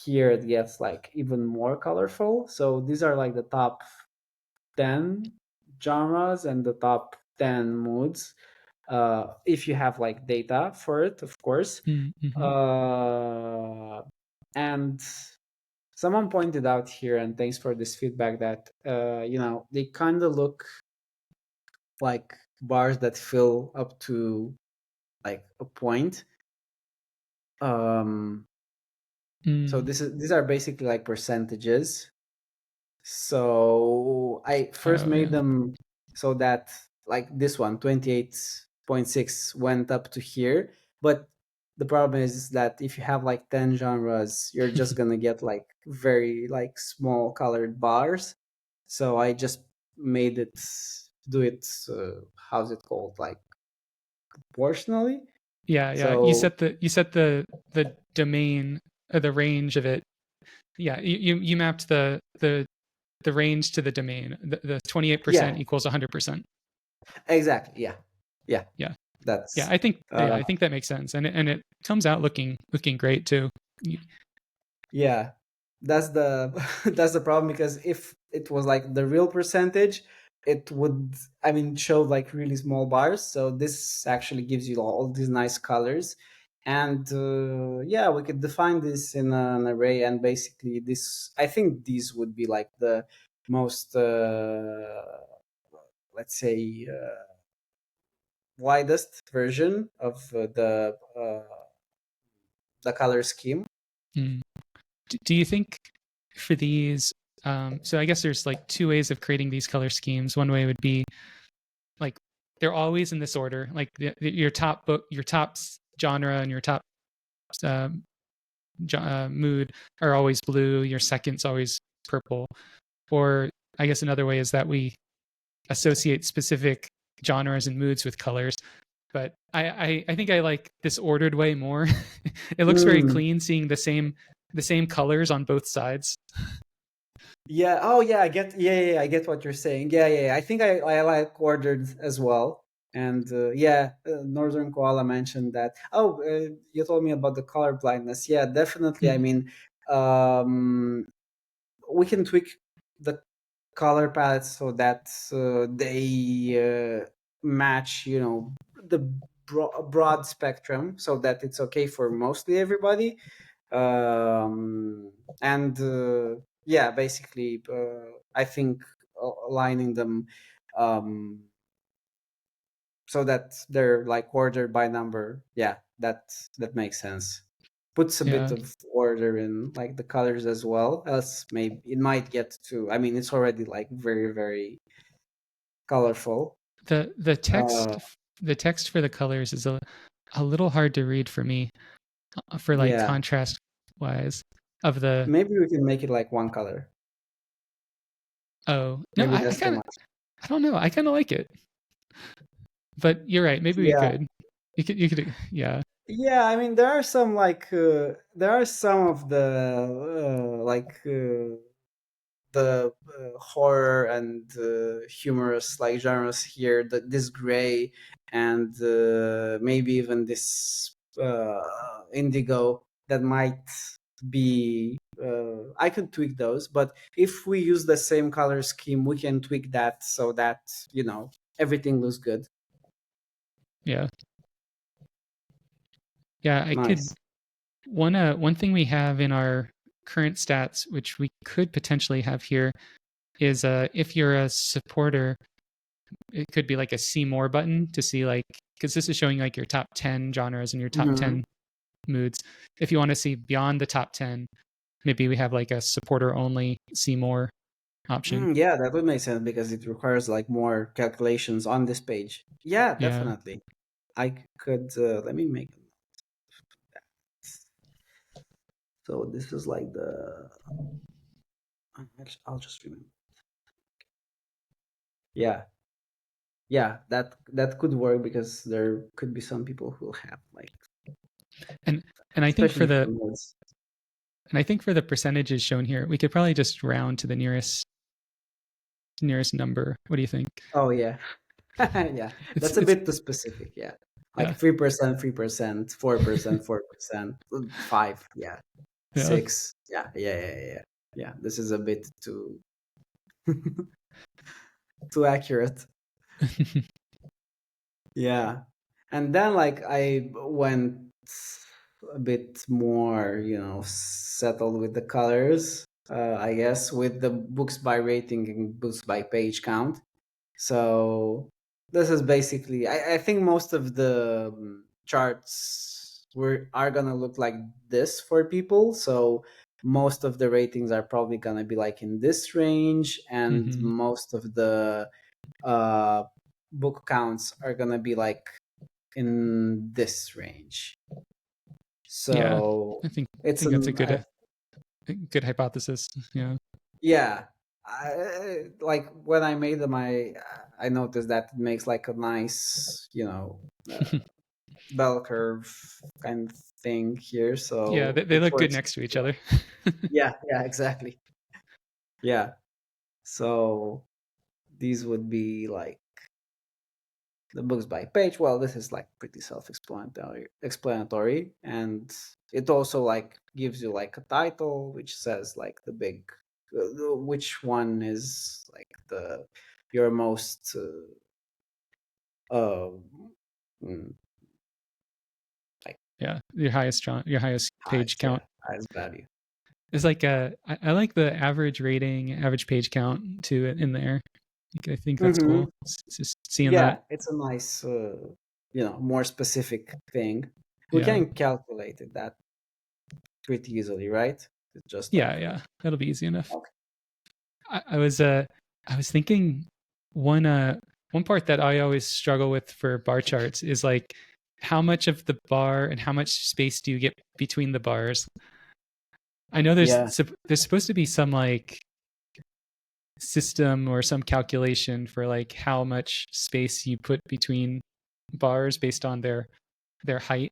here it gets like even more colorful. So these are like the top 10 genres and the top 10 moods. If you have like data for it, of course. Mm-hmm. Uh, and someone pointed out here, and thanks for this feedback, that they kind of look like bars that fill up to like a point. Um, so Mm. these are basically like percentages. So I first Oh made yeah. them so that like this one 28.6 went up to here, but the problem is that if you have like 10 genres, you're just gonna get like very like small colored bars. So I just made it do it how's it called, like proportionally. Yeah, yeah. So You set the domain the range of it. Yeah, you mapped the range to the domain. The 28% yeah, equals 100%. exactly, yeah, yeah, Yeah. Yeah, that's I think that makes sense. And it comes out looking great too. yeah, that's the that's the problem, because if it was like the real percentage, it would, I mean, show like really small bars. So this actually gives you all these nice colors. And yeah, we could define this in an array. And basically, this, I think these would be like the most, let's say, widest version of the color scheme. Mm. Do you think for these, so I guess there's like two ways of creating these color schemes. One way would be like they're always in this order, like your top book, your top genre, and your top um, mood are always blue. Your second's always purple. Or I guess another way is that we associate specific genres and moods with colors. But I think I like this ordered way more. It looks very Mm. clean, seeing the same colors on both sides. Yeah. Oh, yeah. I get. Yeah, yeah, yeah, I get what you're saying. Yeah, yeah, yeah. I think I like ordered as well. And yeah, Northern Koala mentioned that. Oh, you told me about the color blindness. Yeah, definitely. I Mm. mean, um, we can tweak the color palettes so that they match, you know, the broad spectrum, so that it's okay for mostly everybody. And yeah, basically, I think aligning them um, so that they're like ordered by number. Yeah, that makes sense. Puts a bit Yeah. of order in like the colors as well. Else, maybe it might get to. I mean, it's already like very very colorful. The Uh, text for the colors is a little hard to read for me for like yeah, contrast wise of the maybe we can make it like one color. oh no Maybe I that's too kind of much. I don't know I kind of like it, but you're right, maybe we Yeah, could you could yeah. yeah. I mean, there are some like there are some of the the horror and humorous like genres here. That this gray and maybe even this indigo that might be. I could tweak those, but if we use the same color scheme, we can tweak that so that, you know, everything looks good. Yeah. Yeah, I could Nice. one thing we have in our current stats, which we could potentially have here, is if you're a supporter, it could be like a see more button to see like because this is showing like your top 10 genres and your top Mm-hmm. 10 moods. If you want to see beyond the top 10, maybe we have like a supporter only see more option. Yeah, that would make sense because it requires like more calculations on this page. Yeah, Yeah. definitely. I could let me make so this is like the I'll just remember. Yeah. Yeah, that could work because there could be some people who have like And and I think for especially for the modes. and I think for the percentages shown here, we could probably just round to the nearest number. What do you think? Oh yeah. Yeah. That's a It's bit too specific, yeah. yeah. Like 3%, 3%, 4%, 4%, 5, yeah. Yeah. 6. Yeah, yeah, yeah, yeah. Yeah, this is a bit too too accurate. Yeah. And then like I went a bit more, you know, settled with the colors, I guess, with the books by rating and books by page count. So this is basically, I think most of the charts are gonna look like this for people. So most of the ratings are probably gonna be like in this range, and Hmm. most of the uh, book counts are gonna be like in this range. Yeah. So I it's think that's an a good hypothesis. Yeah. yeah. Like when I made them, I noticed that it makes like a nice, you know, bell curve kind of thing here. Yeah, So they it look good works. next to each Well. other. Yeah, yeah, exactly. Yeah. So these would be like the books by page. Well, this is like pretty explanatory, and it also like gives you like a title which says like the big which one is like the your most uh, mm, like Yeah, your highest page highest, count. highest value. It's like I like the average rating, average page count too in there. I think that's Mm-hmm. cool. Just seeing that. Yeah, it's a nice, more specific thing. We Yeah, can calculate it that pretty easily, right? It's just like, yeah, that'll be easy enough. okay. I was thinking one one part that I always struggle with for bar charts is like how much of the bar and how much space do you get between the bars? I know Yeah, there's supposed to be some like system or some calculation for like how much space you put between bars based on their height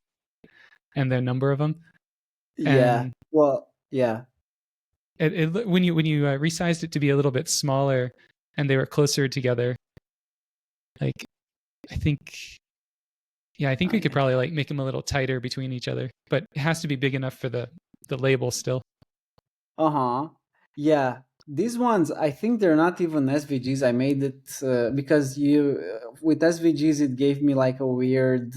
and the number of them. yeah. And Well, yeah, when you resized it to be a little bit smaller and they were closer together, like I think I think we could I probably like make them a little tighter between each other, but it has to be big enough for the label still. Uh-huh. Yeah. These ones, I think they're not even SVGs. I made it because with SVGs, it gave me like a weird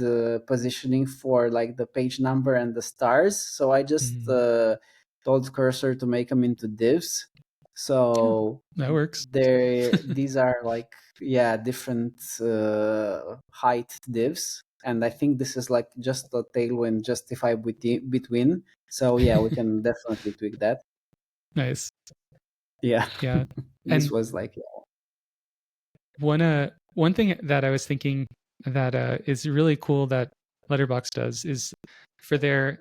positioning for like the page number and the stars. So I just Mm. told Cursor to make them into divs. Oh, So that works. these are like, yeah, different height divs. And I think this is like just a tailwind justified between. So yeah, we can definitely tweak that. Nice. Yeah. Yeah. This And was like, one thing that I was thinking that is really cool that Letterbox does is for their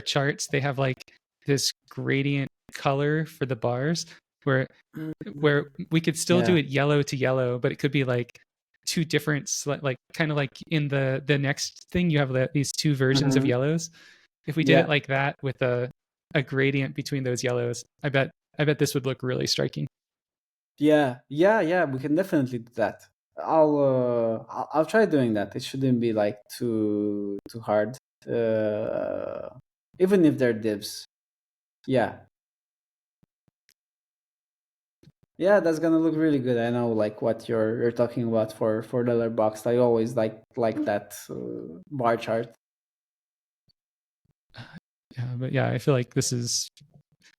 charts they have like this gradient color for the bars where we could still do yeah. it yellow to yellow, but it could be like two different like kind of like in the next thing you have these two versions of Mhm. yellows. If we did it Yeah. like that with a gradient between those yellows, I bet this would look really striking. Yeah. Yeah. Yeah. We can definitely do that. I'll try doing that. It shouldn't be like too hard. Uh, Even if they're divs. Yeah. Yeah, that's gonna look really good. I know like what you're talking about for the letterbox. I always like that bar chart. Yeah, but yeah, I feel like this is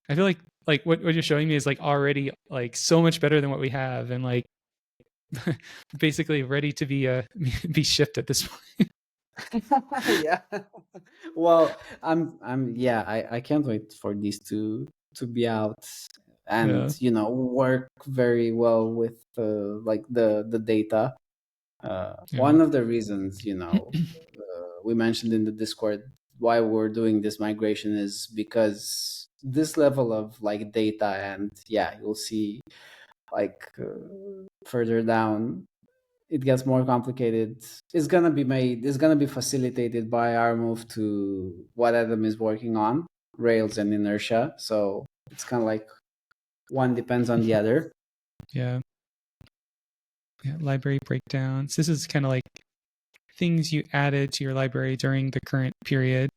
I feel like what you're showing me is like already like so much better than what we have and like basically ready to be be shipped at this point. Yeah. Well, yeah, I can't wait for these to be out and Yeah. work very well with like the data. Yeah. One of the reasons we mentioned in the Discord why we're doing this migration is because this level of like data, and yeah, you'll see like further down it gets more complicated. It's gonna be facilitated by our move to what Adam is working on, Rails and inertia. So it's kind of like one depends on the other. Yeah. Yeah. Library breakdowns. This is kind of like things you added to your library during the current period.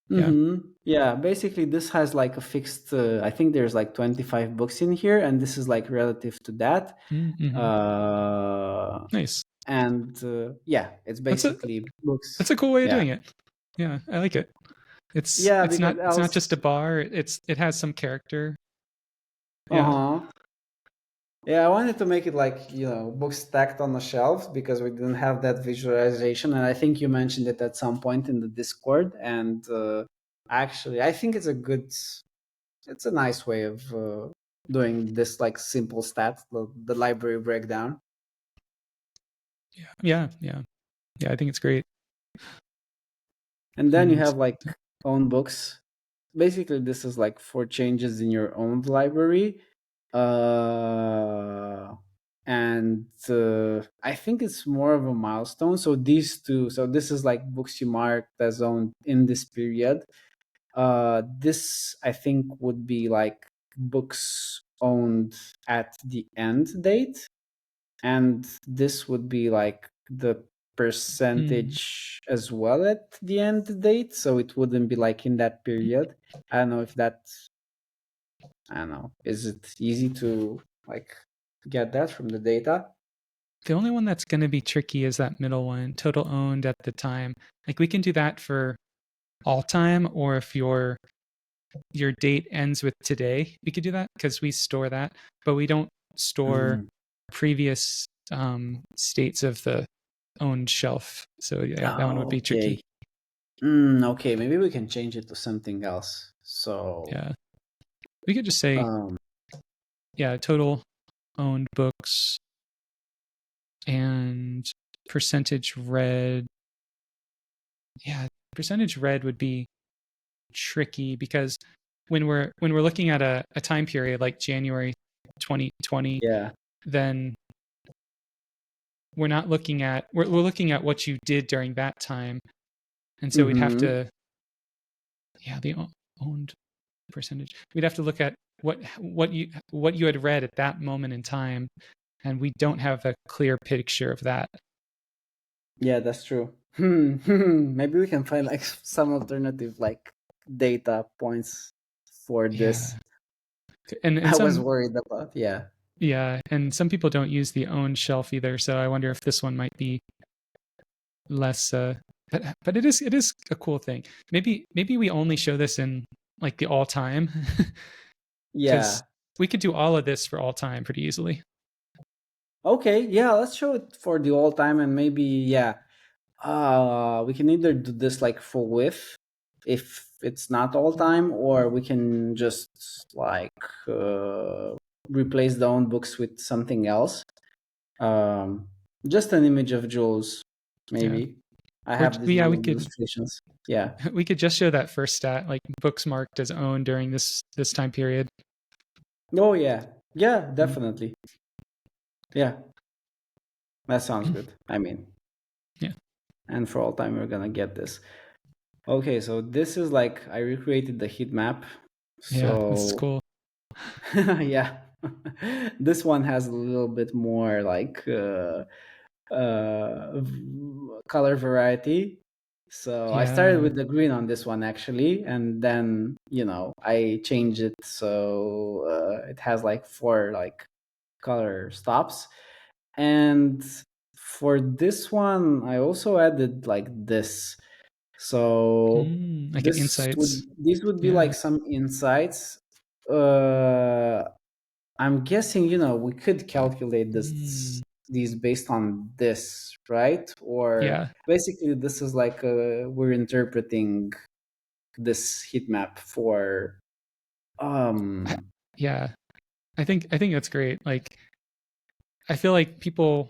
Yeah. Yeah, basically this has like a fixed I think there's like 25 books in here, and this is like relative to that. Mm-hmm. Nice. And yeah, it's That's a basically books. that's a cool way of Yeah. doing it. Yeah, I like it. Yeah, because It's not else just a bar. It has some character. Yeah. uh-huh. Yeah, I wanted to make it like, books stacked on the shelves because we didn't have that visualization. And I think you mentioned it at some point in the Discord. And actually, I think it's a nice way of doing this like simple stat, the library breakdown. Yeah. I think it's great. And then you And have like own books. Basically, this is like for changes in your own library. Uh, and I think it's more of a milestone. So these two, so this is like books you marked as owned in this period. This I think would be like books owned at the end date, and this would be like the mm, percentage as well at the end date. So it wouldn't be like in that period. I don't know if that I don't know. Is it easy to like get that from the data. The only one that's going to be tricky is that middle one, total owned at the time. Like we can do that for all time, or if your date ends with today, we could do that because we store that, but we don't store Mhm. previous states of the owned shelf. So yeah, that one would be tricky. Okay. Okay, maybe we can change it to something else. So, Yeah, we could just say um, yeah, total owned books and percentage read. Yeah, percentage read would be tricky because when we're looking at a time period like January 2020, yeah. then we're not looking at we're looking at what you did during that time, and so we'd have Mm-hmm. to the owned percentage. We'd have to look at what you had read at that moment in time, and we don't have a clear picture of that. Yeah, that's true. Maybe we can find like some alternative like data points for Yeah, this. and I was some worried about. Yeah. yeah, and some people don't use the owned shelf either. So I wonder if this one might be less. But it is a cool thing. Maybe we only show this in like the all time, because Yeah. we could do all of this for all time pretty easily. Okay. Yeah. Let's show it for the all time, and maybe yeah. We can either do this like full width if it's not all time, or we can just like replace the own books with something else. Um, just an image of Jules, Yeah, maybe. I or have these yeah, we little could illustrations. Yeah. we could just show that first stat, like books marked as owned during this time period. Oh yeah. Yeah, Mm. definitely. Yeah, that sounds good. I mean, Yeah, and for all time we're gonna get this. Okay, so this is like I recreated the heat map. yeah, this is So cool. yeah, this one has a little bit more like color variety. So I started Yeah. with the green on this one actually, and then I changed it so it has like four like color stops. And for this one, I also added like this. So Like an insights. these would be Yeah. like some insights. Uh, I'm guessing we could calculate Mm. these based on this, right? Or Yeah. basically, this is like we're interpreting this heat map for I, um yeah. I think that's great. Like I feel like people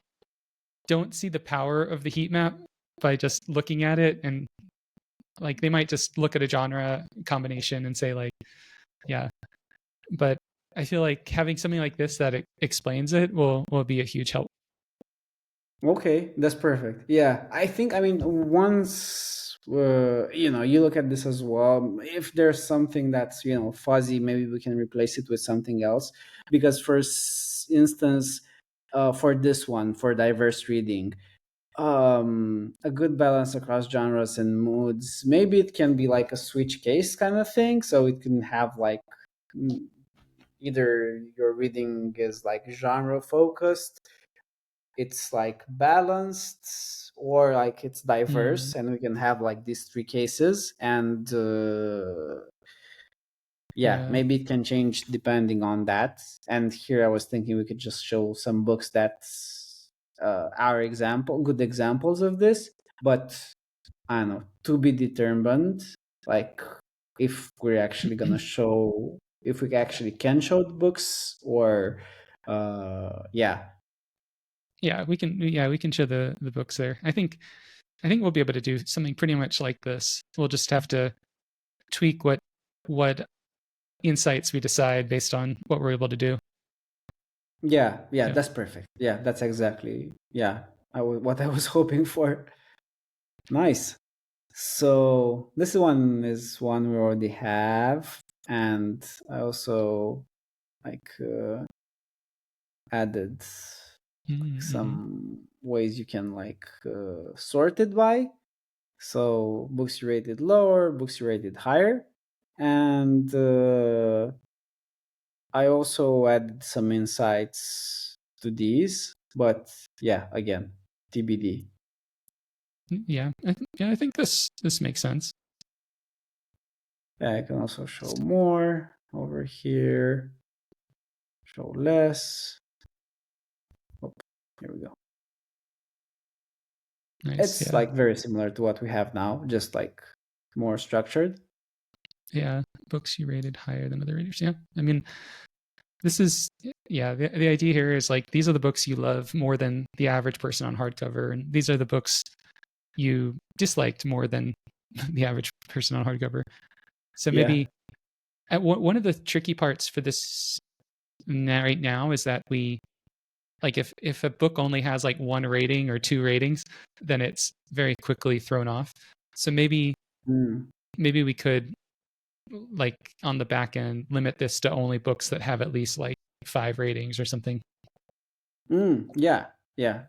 don't see the power of the heat map by just looking at it, and like they might just look at a genre combination and say like, yeah. But I feel like having something like this that explains it will be a huge help. Okay, that's perfect. Yeah, I mean, once you look at this as well, if there's something that's fuzzy, maybe we can replace it with something else. Because, for instance, for this one, for diverse reading, a good balance across genres and moods. Maybe it can be like a switch case kind of thing, so it can have like mm, either your reading is like genre focused, it's like balanced, or like it's Mm. diverse, and we can have like these three cases. And yeah, Yeah. maybe it can change depending on that. And here I was thinking we could just show some books that are good examples of this, but I don't know, to be determined, like if we're actually gonna show, if we actually can show the books, or yeah. We can show the books there. I think we'll be able to do something pretty much like this. We'll just have to tweak what insights we decide based on what we're able to do. Yeah, Yeah. that's perfect. Yeah, that's exactly, yeah, what I was hoping for. Nice. So this one is one we already have, and I also like added like Mm-hmm. some ways you can like sort it by. So books you rated lower, books you rated higher, and I also added some insights to these, but yeah, again, TBD. Yeah, I think this makes sense. Yeah, I can also show more over here, show less. Oh, here we go. Nice. It's Yeah. like very similar to what we have now, just like more structured. Yeah. Books you rated higher than other readers. Yeah. I mean, this is, yeah, the idea here is like these are the books you love more than the average person on hardcover, and these are the books you disliked more than the average person on hardcover. So Yeah. maybe one of the tricky parts for this right now is that we like if a book only has like one rating or two ratings, then it's very quickly thrown off. So maybe Mm. we could like on the back end limit this to only books that have at least like 5 ratings or something. Yeah. Yeah.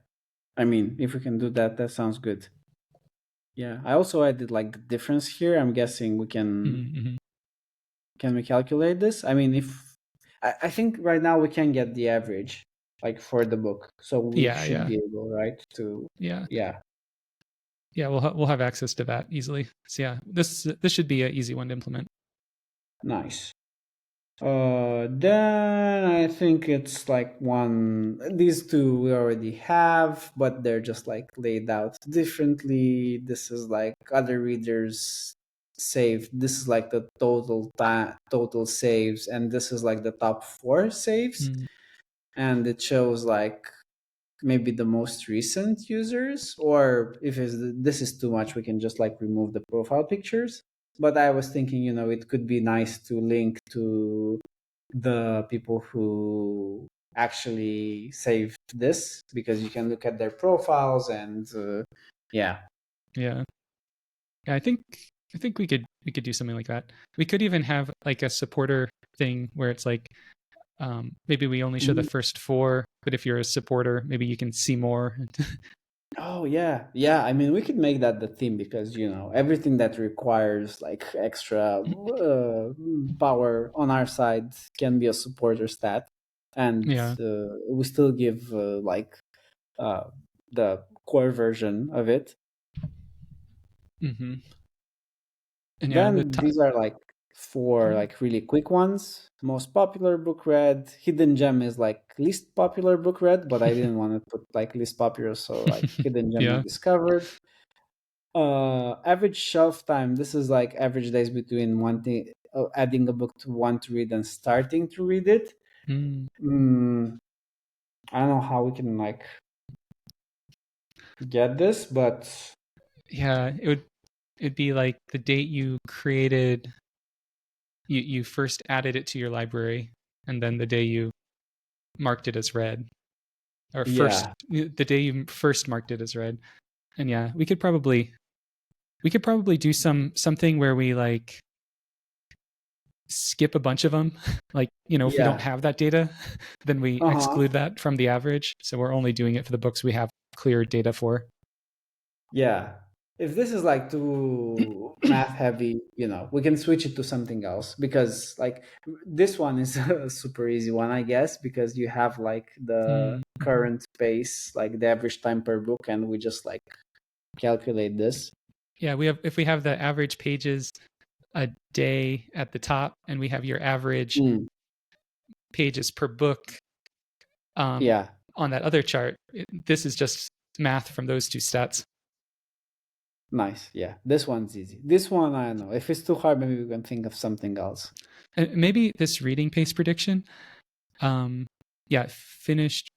I mean, if we can do that, that sounds good. Yeah. I also added like the difference here. I'm guessing we Mm-hmm. can we calculate this? I mean, if I think right now we can get the average like for the book, so we Yeah, should yeah, be able, right? To yeah, yeah, yeah. We'll have access to that easily. So yeah, this should be an easy one to implement. nice. Then I think it's like one. These two we already have, but they're just like laid out differently. This is like other readers saved. This is like the total saves, and this is like the top 4 saves, Mm, and it shows like maybe the most recent users, or if this is too much, we can just like remove the profile pictures. But I was thinking, it could be nice to link to the people who actually saved this, because you can look at their profiles and yeah. yeah. Yeah, I think we could do something like that. We could even have like a supporter thing where it's like maybe we only show the Mm. first 4, but if you're a supporter, maybe you can see more. Oh yeah, yeah. I mean, we could make that the theme, because everything that requires like extra power on our side can be a supporter stat, and Yeah. we still give like uh, the core version of it. Mm-hmm. And yeah, the Then these are like 4 like really quick ones. Most popular book read. Hidden gem is like least popular book read, but I didn't want to put like least popular, so like hidden gem is yeah. discovered. Average shelf time. This is like average days between adding a book to want to read and starting to read it. Mm. I don't know how we can like get this, but Yeah, it'd be like the date you created you first added it to your library, and then the day you marked it as read, or first yeah, the day you first marked it as read. And yeah, we could probably do something where we like skip a bunch of them. Like, if we don't yeah, have that data, then we uh-huh, exclude that from the average. So we're only doing it for the books we have clear data for. yeah. If this is like too math heavy, we can switch it to something else, because like this one is a super easy one, I guess, because you have like the Mm-hmm. current pace, like the average time per book, and we just like calculate this. Yeah, if we have the average pages a day at the top, and we have your average Mm, pages per book um, yeah, on that other chart. This is just math from those two stats. nice. Yeah, this one's easy. This one, I don't know. If it's too hard, maybe we can think of something else. And maybe this reading pace prediction, yeah, finished.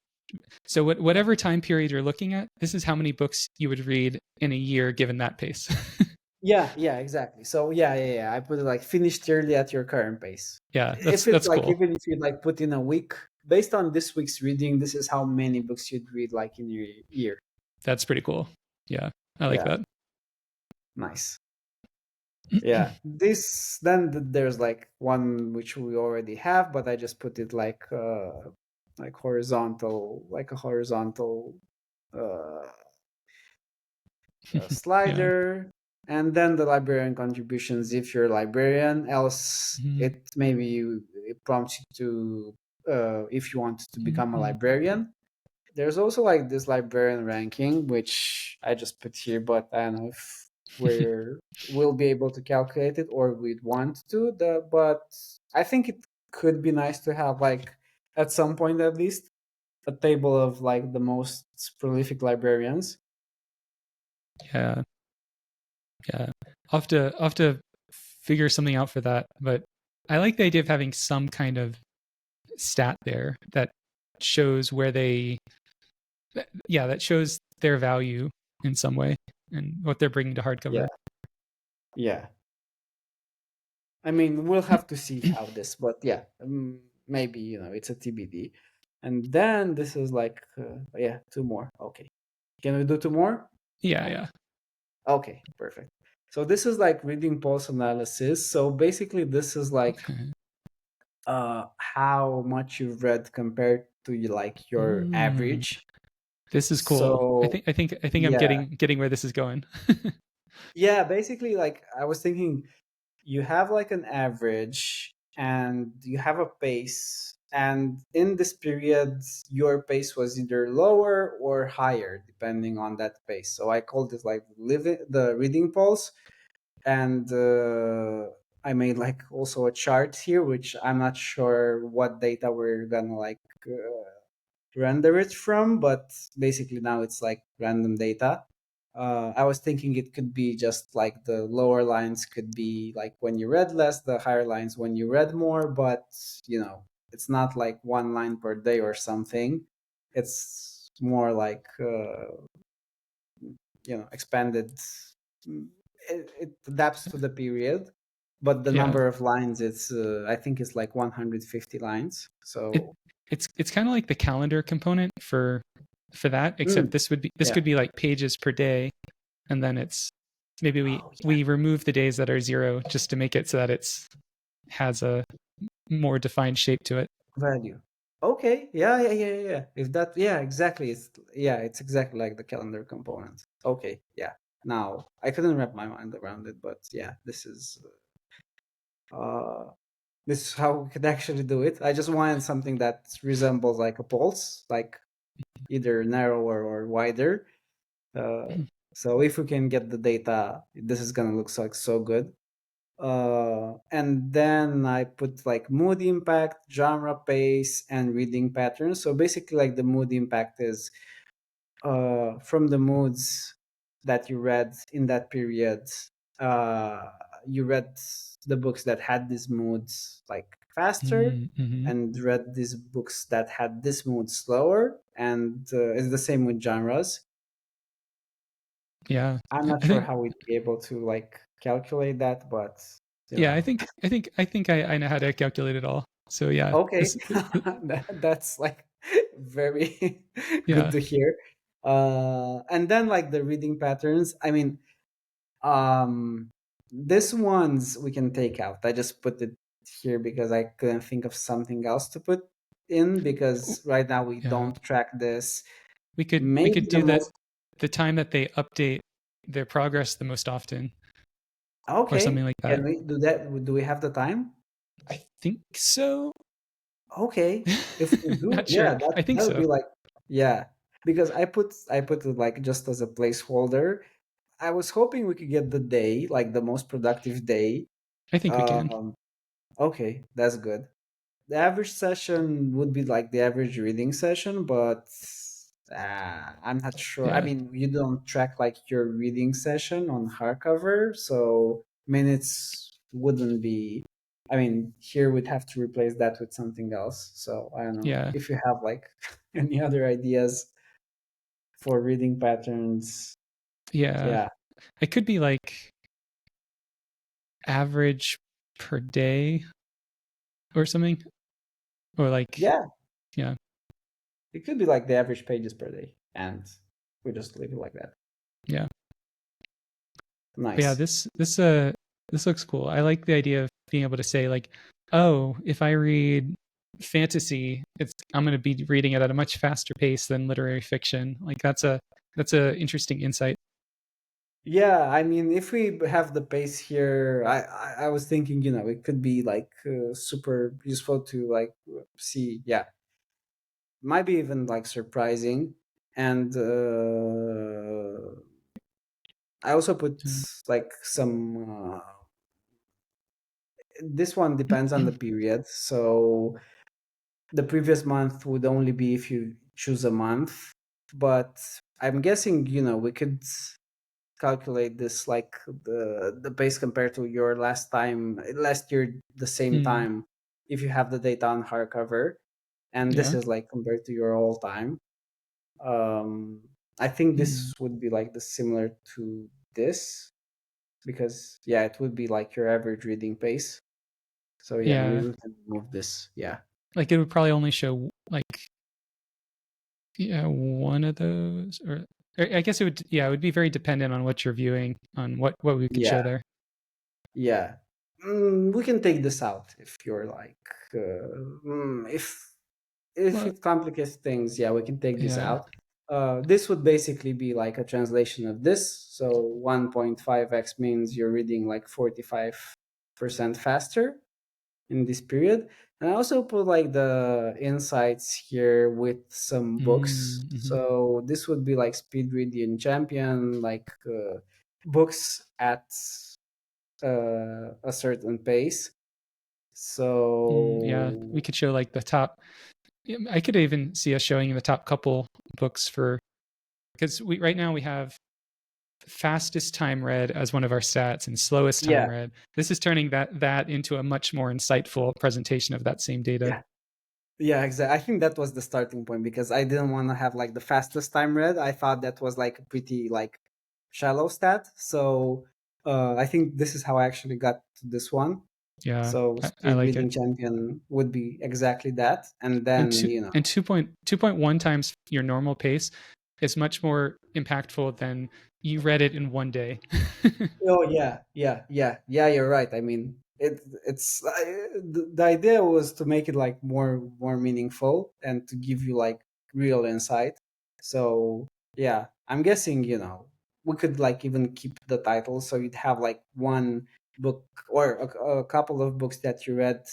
So whatever time period you're looking at, this is how many books you would read in a year given that pace. Yeah, yeah, exactly. So yeah. I put it like finished yearly at your current pace. Yeah, If it's that's like, cool. even if you like put in a week, based on this week's reading, this is how many books you'd read like in your year. That's pretty cool. Yeah, I like Yeah, that. nice. Yeah, this then there's like one which we already have, but I just put it like horizontal, like a horizontal uh Yeah. slider, and then the librarian contributions if you're a librarian. Else, Mhm. it prompts you to if you want to become a Mhm. librarian. there's also like this librarian ranking, which I just put here, but I don't know if we'll be able to calculate it or we'd want to. But I think it could be nice to have like at some point at least a table of like the most prolific librarians. Yeah, yeah. I'll have to figure something out for that. But I like the idea of having some kind of stat there that shows where they, yeah, that shows their value in some way and what they're bringing to Yeah, hardcover. yeah. I mean, we'll have to see how this, but yeah, maybe it's a TBD. And then this is like, yeah, two more. Okay, can we do two more? Yeah, yeah. Okay, perfect. So this is like reading pulse analysis. So basically, this is like how much you've read compared to like your Mm, average. this is cool. I So think I think I think I'm yeah, getting where this is going. yeah. Basically, like I was thinking, you have like an average and you have a pace, and in this period your pace was either lower or higher depending on that pace. So I called it like the reading pulse. And I made like also a chart here, which I'm not sure what data we're gonna like render it from, but basically now it's like random data. I was thinking it could be just like the lower lines could be like when you read less, the higher lines when you read more, but it's not like one line per day or something. It's more like expanded. mm, it adapts to the period, but the Yeah. number of lines, it's I think it's like 150 lines. It So it's kind of like the calendar component for that, except mm, this yeah. could be like pages per day, and then it's maybe we Oh yeah, we remove the days that are zero just to make it so that it's has a more defined shape to it. value. Okay, yeah. If that, yeah, exactly. It's exactly like the calendar component. Okay, yeah. Now I couldn't wrap my mind around it, but yeah, uh this is how we could actually do it. I just wanted something that resembles like a pulse, like either narrower or wider. So if we can get the data, this is gonna look so good. And then I put like mood impact, genre pace, and reading patterns. So basically, like the mood impact is from the moods that you read in that period. Uh, you read the books that had these moods like faster, Mm-hmm. and read these books that had this mood slower. And it's the same with genres. Yeah, I'm not I sure think how we'd be able to like calculate that, but you yeah, know. I think I know how to calculate it all. So yeah, Okay, this that's like very good yeah. to hear. And then like the reading patterns. I mean, this ones we can take out. I just put it here because I couldn't think of something else to put in because right now we Yeah, don't track this. we could Maybe the do most the time that they update their progress the most often or something okay. like that. Can we do that? Do we have the time? I think so. Okay, if we do, Not yeah, sure. that I think that would so. be like, yeah, because I put it like just as a placeholder. I was hoping we could get the day, like the most productive day. I think we can. Um, okay, that's good. The average session would be like the average reading session, but I'm not sure. I Yeah. mean, you don't track like your reading session on hardcover, so minutes wouldn't be. I mean, here we'd have to replace that with something else. So I don't know Yeah. if you have like any other ideas for reading patterns. Yeah. Yeah, It could be like average per day or something. Or like yeah, yeah. it could be like the average pages per day, and we just leave it like that. Yeah. But yeah, Nice. this looks cool. I like the idea of being able to say like, oh, if I read fantasy, I'm going to be reading it at a much faster pace than literary fiction. Like that's a interesting insight. Yeah, I mean, if we have the pace here, I was thinking, it could be like super useful to like see, yeah, might be even like surprising. And I also put like some. This one depends on the period. So the previous month would only be if you choose a month, but I'm guessing we could calculate this like the pace compared to your last year the same Mm, time if you have the data on hardcover, and this yeah. is like compared to your all time. um I think Mm, this would be like the similar to this, because yeah, it would be like your average reading pace. So yeah, maybe yeah. we can remove this. Yeah. Like it would probably only show like, yeah, one of those, or I guess it would. Yeah, it would be very dependent on what you're viewing, on what we could Yeah. show there. Yeah. We can take this out if you're like, if Well, it complicates things, yeah, we can take this yeah. out. This would basically be like a translation of this. So 1.5x means you're reading like 45% faster in this period. And I also put like the insights here with some books. Mm-hmm. So this would be like Speed Reading Champion, like books at a certain pace. Yeah, we So could show like the top. I could even see us showing the top couple books for, because we right now we have fastest time read as one of our stats and slowest time yeah, read. This is turning that into a much more insightful presentation of that same data. yeah, yeah, exactly. I think that was the starting point because I didn't want to have like the fastest time read. I thought that was like a pretty like shallow stat. So I think this is how I actually got to this one. Yeah, So I speed like it. reading champion would be exactly that, and And then two and 2.1 times your normal pace is much more impactful than you read it in one day. Oh yeah, yeah, yeah, yeah. You're right. I mean, it's the idea was to make it like more meaningful and to give you like real insight. So yeah, I'm guessing we could like even keep the title, so you'd have like one book or a couple of books that you read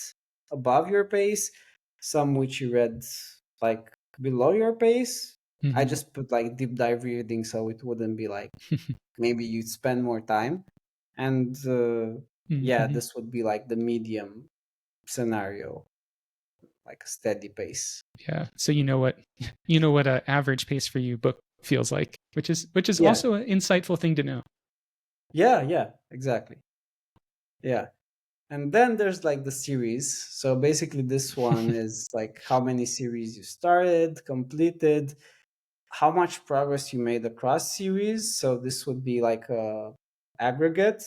above your pace, some which you read like below your pace. I Hmm. just put like deep dive reading, so it wouldn't be like maybe you'd spend more time. And yeah, Hmm. this would be like the medium scenario, like a steady pace. Yeah, so you know what a average pace for you book feels like, which is Yeah, also an insightful thing to know. yeah, yeah, exactly. Yeah. And then there's like the series. So basically this one is like how many series you started, completed, how much progress you made across series. So this would be like a aggregate,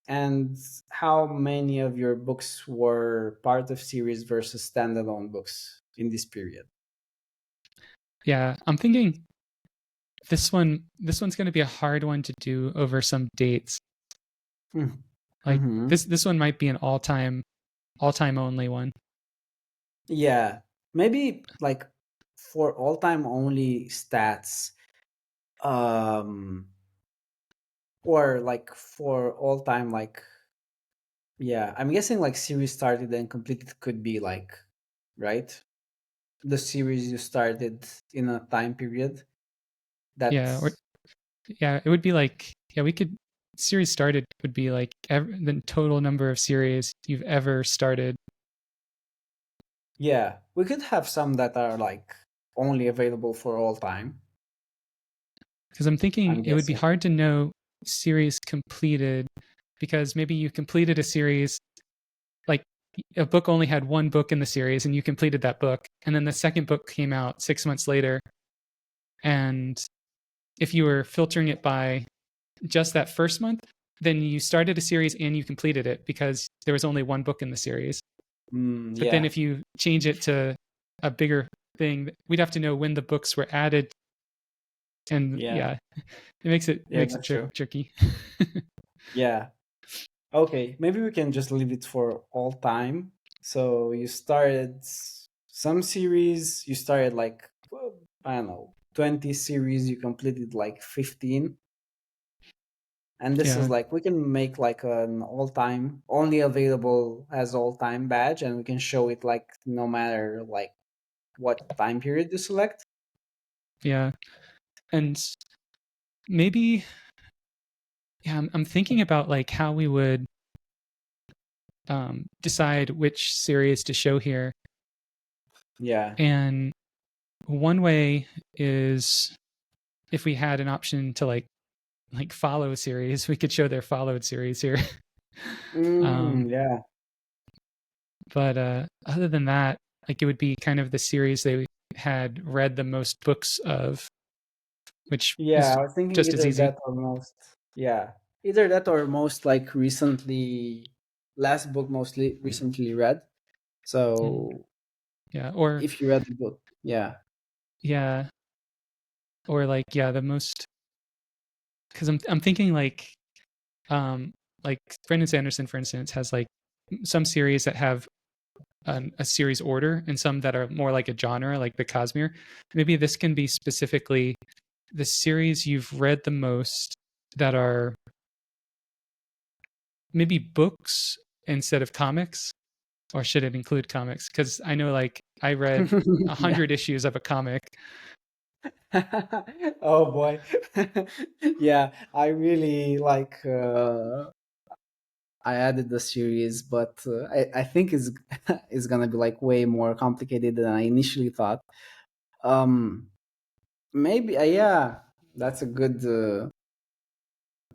and how many of your books were part of series versus standalone books in this period. Yeah, I'm thinking this one's going to be a hard one to do over some dates. Like Mm-hmm. this one might be an all time only one. Yeah, maybe like for all time only stats, um, or like for all time, like, yeah, I'm guessing like series started and completed could be like, right? The series you started in a time period Yeah, or that's, yeah, it would be like, yeah, we could, series started would be like the total number of series you've ever started. yeah, we could have some that are like only available for all time, Because I'm thinking I'm it would be guessing. hard to know series completed, because maybe you completed a series, like a book only had one book in the series and you completed that book, and then the second book came out 6 months later, and if you were filtering it by just that first month, then you started a series and you completed it because there was only one book in the series. But then Yeah, if you change it to a bigger thing, we'd have to know when the books were added, and yeah, yeah, it makes it that's true. tricky. Yeah. Okay, maybe we can just leave it for all time. So you started some series, you started like, well, I don't know, 20 series, you completed like 15. And this is Yeah, like, we can make like an all time, only available as all time badge, and we can show it like no matter like what time period you select. Yeah. And maybe, yeah, I'm thinking about like how we would decide which series to show here. Yeah. And one way is if we had an option to like follow series, we could show their followed series here. Yeah. But other than that, like it would be kind of the series they had read the most books of, which Yeah, is I was thinking just as either easy. that or most. Yeah, either that or most like recently, last book mostly recently read. Mm, So yeah, or if you read the book, yeah, yeah, or like yeah, the most, because I'm thinking like Brandon Sanderson, for instance, has like some series that have a series order and some that are more like a genre, like the Cosmere. Maybe this can be specifically the series you've read the most that are maybe books instead of comics, or should it include comics? Because I know like I read a yeah. hundred issues of a comic. Oh boy, yeah. I really like. I added the series, but I think it's it's gonna be like way more complicated than I initially thought. Um, maybe yeah, that's a good.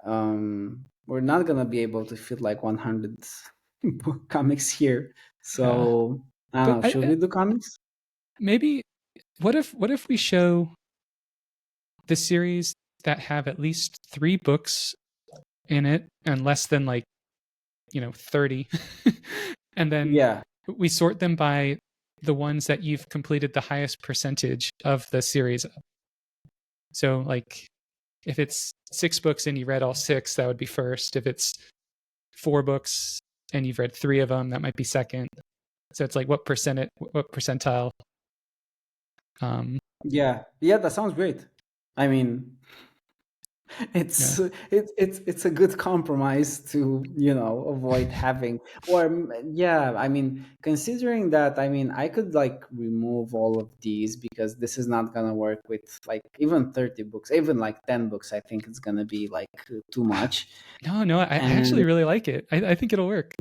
We're not gonna be able to fit like 100 comics here. Yeah, So I don't but know. Should we do comics? maybe what if we show the series that have at least 3 books in it and less than like 30, and then Yeah, we sort them by the ones that you've completed the highest percentage of the series. So like if it's 6 books and you read all 6, that would be first. If it's 4 books and you've read 3 of them, that might be second. So it's like what percentile. Um, yeah, yeah. That sounds great. I mean, yeah. it's a good compromise to avoid having yeah. I mean, considering that, I mean, I could like remove all of these because this is not gonna work with like even 30 books, even like 10 books. I think it's gonna be like too much. No, I And actually really like it. I think it'll work.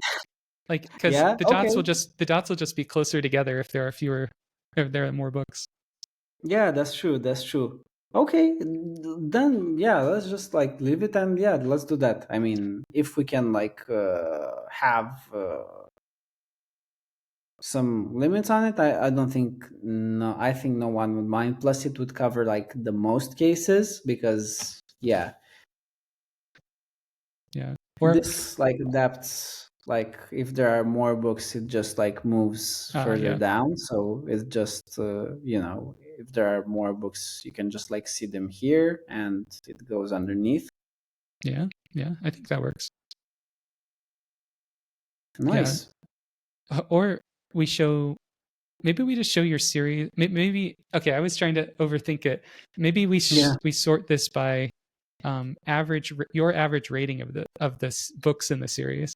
Like because yeah, okay. the dots will just be closer together if there are fewer, if there are more books. Yeah, that's true. That's true. Okay, then yeah, let's just like leave it and yeah, let's do that. I mean, if we can like have some limits on it, I don't think no, I think no one would mind. Plus, it would cover like the most cases because yeah, Yeah. Or this like adapts like if there are more books, it just like moves further yeah, down. So it's just if there are more books, you can just like see them here and it goes underneath. yeah, yeah. I think that works. Yeah. Nice. Or we show maybe we just show your series. Maybe okay. I was trying to overthink it. Maybe Yeah. we sort this by your average rating of the books in the series,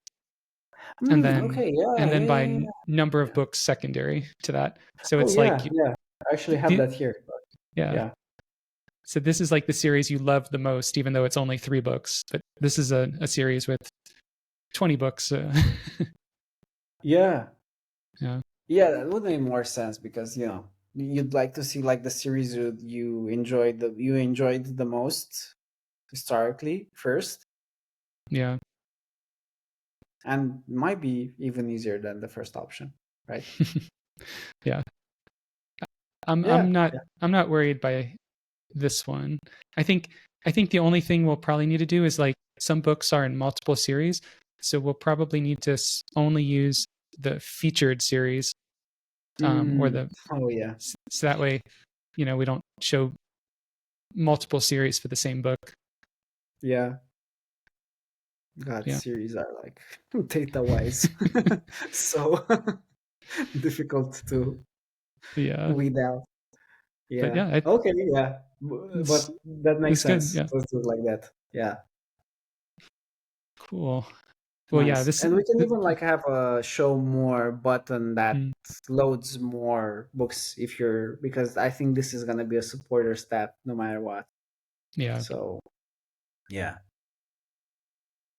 and then Okay. Yeah. Yeah. by Yeah. Yeah. number of Yeah. books secondary to that. So Oh it's yeah. like Yeah. I actually have the that here. yeah. Yeah. So this is like the series you love the most, even though it's only 3 books. But this is a series with 20 books. Yeah. Yeah, Yeah, that would make more sense because you'd like to see like the series you enjoyed the most historically first, yeah, and might be even easier than the first option, right? yeah. I'm Yeah, I'm not yeah. I'm not worried by this one. I think the only thing we'll probably need to do is like some books are in multiple series, so we'll probably need to only use the featured series, or the Oh yeah, so that way we don't show multiple series for the same book. yeah. God, Yeah, series are like data wise so difficult to yeah. weed out. But Yeah. yeah, Okay. Yeah. it's But that makes it's good. sense. Yeah, Let's do it like that. Yeah. cool. Well, yeah, Nice. And we can even like have a show more button that mm, loads more books if you're, because I think this is gonna be a supporter stat no matter what. Yeah, So yeah,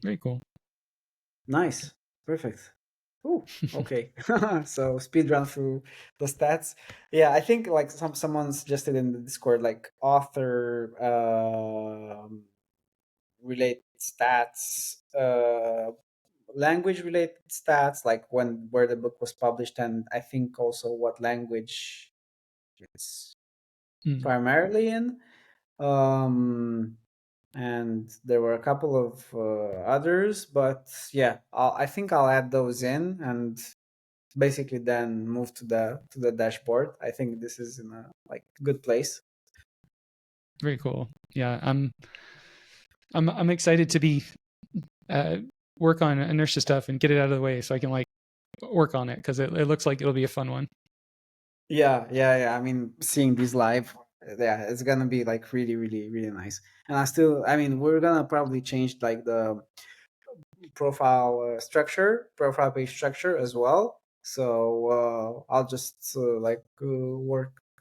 very cool. nice, perfect. Ooh, okay. So speed run through the stats. Yeah, I think like someone suggested in the Discord like author related stats, language related stats, like where the book was published, and I think also what language it's Mm, primarily in. Um, and there were a couple of others, but yeah, I think I'll add those in and basically then move to the dashboard. I think this is in a like good place. very cool. Yeah, I'm excited to be uh, work on inertia stuff and get it out of the way so I can like work on it because it looks like it'll be a fun one. Yeah. I mean, seeing these live, yeah, it's gonna be like really, really, really nice. And I mean, we're gonna probably change like the profile page structure as well. So I'll just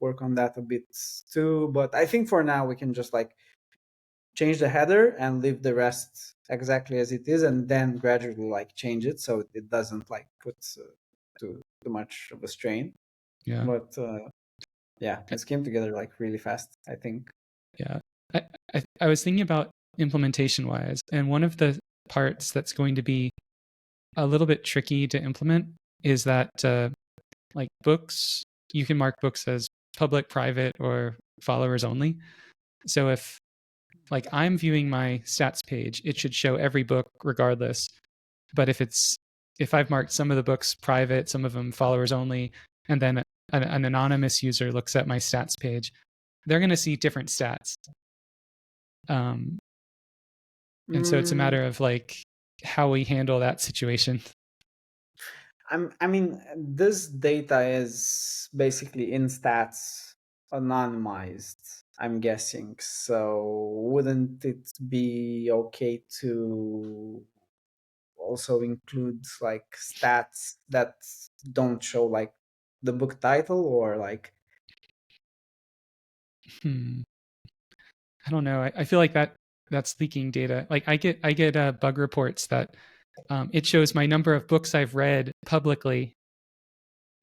work on that a bit too. But I think for now we can just like change the header and leave the rest exactly as it is, and then gradually like change it so it doesn't like put too much of a strain. Yeah, But yeah, it's came together like really fast, I think. yeah. I was thinking about implementation wise, and one of the parts that's going to be a little bit tricky to implement is that like books, you can mark books as public, private, or followers only. So if like I'm viewing my stats page, it should show every book regardless. But if I've marked some of the books private, some of them followers only, and then an anonymous user looks at my stats page, they're going to see different stats. Um, and so it's a Mm, matter of like how we handle that situation. I mean, this data is basically in stats anonymized, I'm guessing. So wouldn't it be okay to also include like stats that don't show like the book title or like Hmm. I don't know. I feel like that's leaking data. Like I get bug reports that it shows my number of books I've read publicly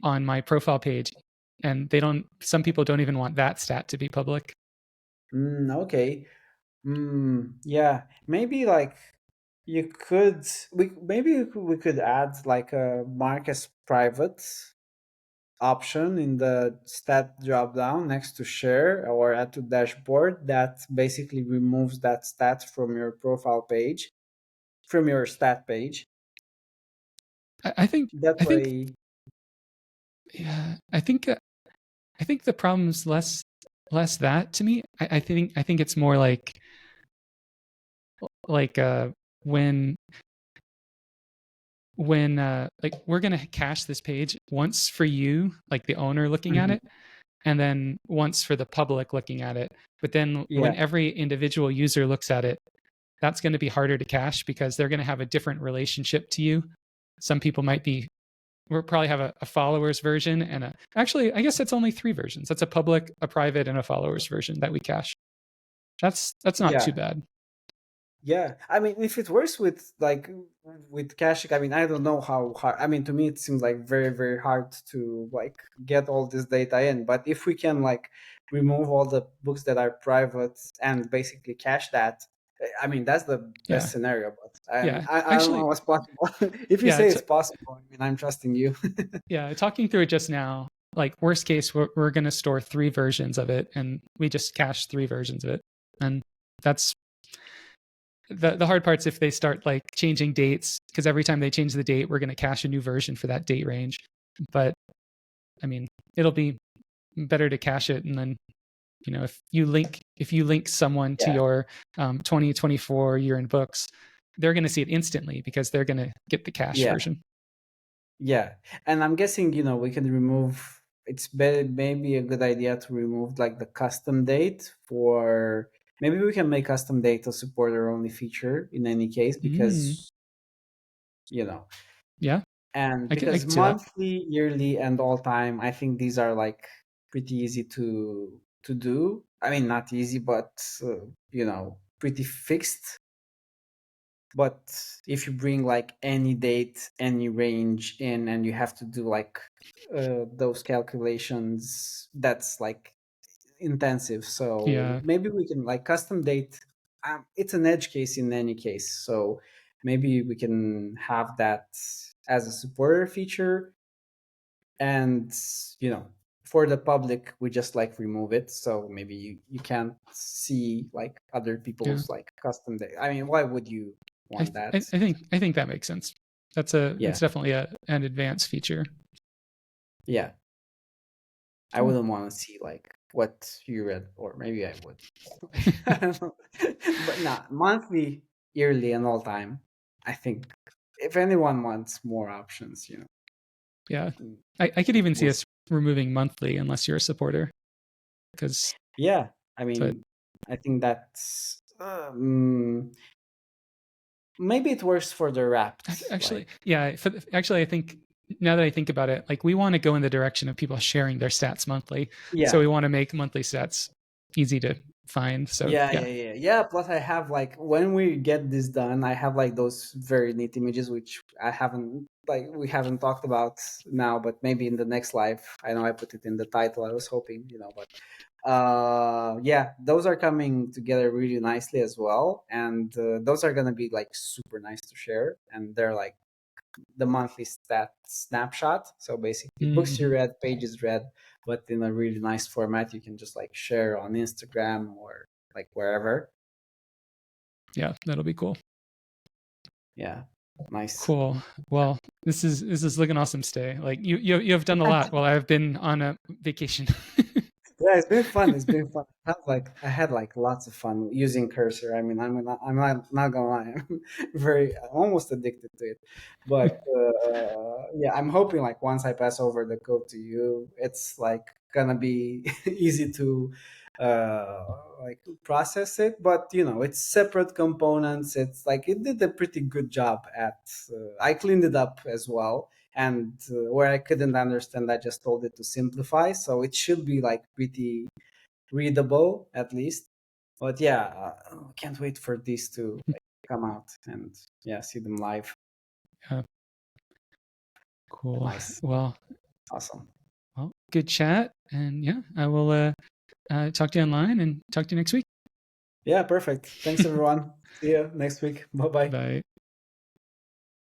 on my profile page, and they don't. Some people don't even want that stat to be public. okay. Yeah, maybe like you could we could add like a mark as private option in the stat drop down next to share or add to dashboard that basically removes that stat from your profile page, from your stat page. I think That I think way, yeah. I think the problem's less that to me. I think it's more like when like we're gonna cache this page once for you, like the owner looking at mhm, it, and then once for the public looking at it. But then yeah, when every individual user looks at it, that's going to be harder to cache because they're going to have a different relationship to you. Some people might be we'll probably have a followers version and a actually I guess that's only three versions. That's a public, a private, and a followers version that we cache. That's not too yeah. bad. Yeah, I mean, if it works with like with caching, I mean, I don't know how hard. I mean, to me, it seems like very, very hard to like get all this data in. But if we can like remove all the books that are private and basically cache that, I mean, that's the Yeah. best scenario. But I mean, Yeah. I don't know Actually, what's possible. If you yeah, say it's possible, I mean, I'm trusting you. yeah, talking through it just now, like worst case we're going to store three versions of it and we just cache three versions of it. And that's the hard part's if they start like changing dates because every time they change the date, we're going to cache a new version for that date range. But I mean, it'll be better to cache it and then if you link someone to Yeah, your 2024 year in books, they're going to see it instantly because they're going to get the cache yeah. version. Yeah, and I'm guessing, we can remove. It's better, maybe a good idea to remove like the custom date for. Maybe we can make custom date a supporter only feature in any case Mm, because you know. yeah. And I because can see that. monthly, yearly, and all time, I think these are like pretty easy to do. I mean, not easy, but pretty fixed. But if you bring like any date, any range in, and you have to do like those calculations, that's like intensive. So Yeah, maybe we can like custom date. It's an edge case in any case, so maybe we can have that as a supporter feature. And you know for the public we just like remove it, so maybe you can't see like other yeah. people's like custom date. I mean, why would you want that? I think that makes sense. Yeah, It's definitely an advanced feature. yeah. I Cool. wouldn't want to see like what you read, or maybe I would. I don't know. But not monthly, yearly, and all time. I think if anyone wants more options, Yeah, mm, I could even see we'll us removing monthly unless you're a supporter, because yeah. I but mean, I think that's maybe it works for the wrapped, like actually, yeah. Actually, I think now that I think about it, like we want to go in the direction of people sharing their stats monthly, so yeah. we want to make monthly stats easy to find. So Yeah, yeah, yeah, yeah, yeah. Plus, I have like when we get this done, I have like those very neat images which I haven't like we haven't talked about now, but maybe in the next live. I know I put it in the title. I was hoping, but yeah, those are coming together really nicely as well, and those are gonna be like super nice to share, and they're like the monthly stat snapshot. So basically, books you hmm, read, pages read, but in a really nice format. You can just like share on Instagram or like wherever. yeah, that'll be cool. Yeah, nice. Cool. Well, this is looking awesome. Stay like you have done a lot while I've been on a vacation. Yeah, it's been fun. It's been fun. I had like lots of fun using cursor. I mean, I'm not gonna lie, I'm almost addicted to it. But yeah, I'm hoping like once I pass over the code to you, it's like gonna be easy to like process it. But it's separate components. It's like it did a pretty good job at. I cleaned it up as well, and where I couldn't understand, I just told it to simplify, so it should be like pretty readable at least. But yeah, can't wait for these to like, come out and yeah, see them live. Yeah, cool. Nice. Awesome. Well, good chat, and yeah, I will talk to you online and talk to you next week. Yeah, perfect. Thanks everyone. See you next week. Bye bye. Bye.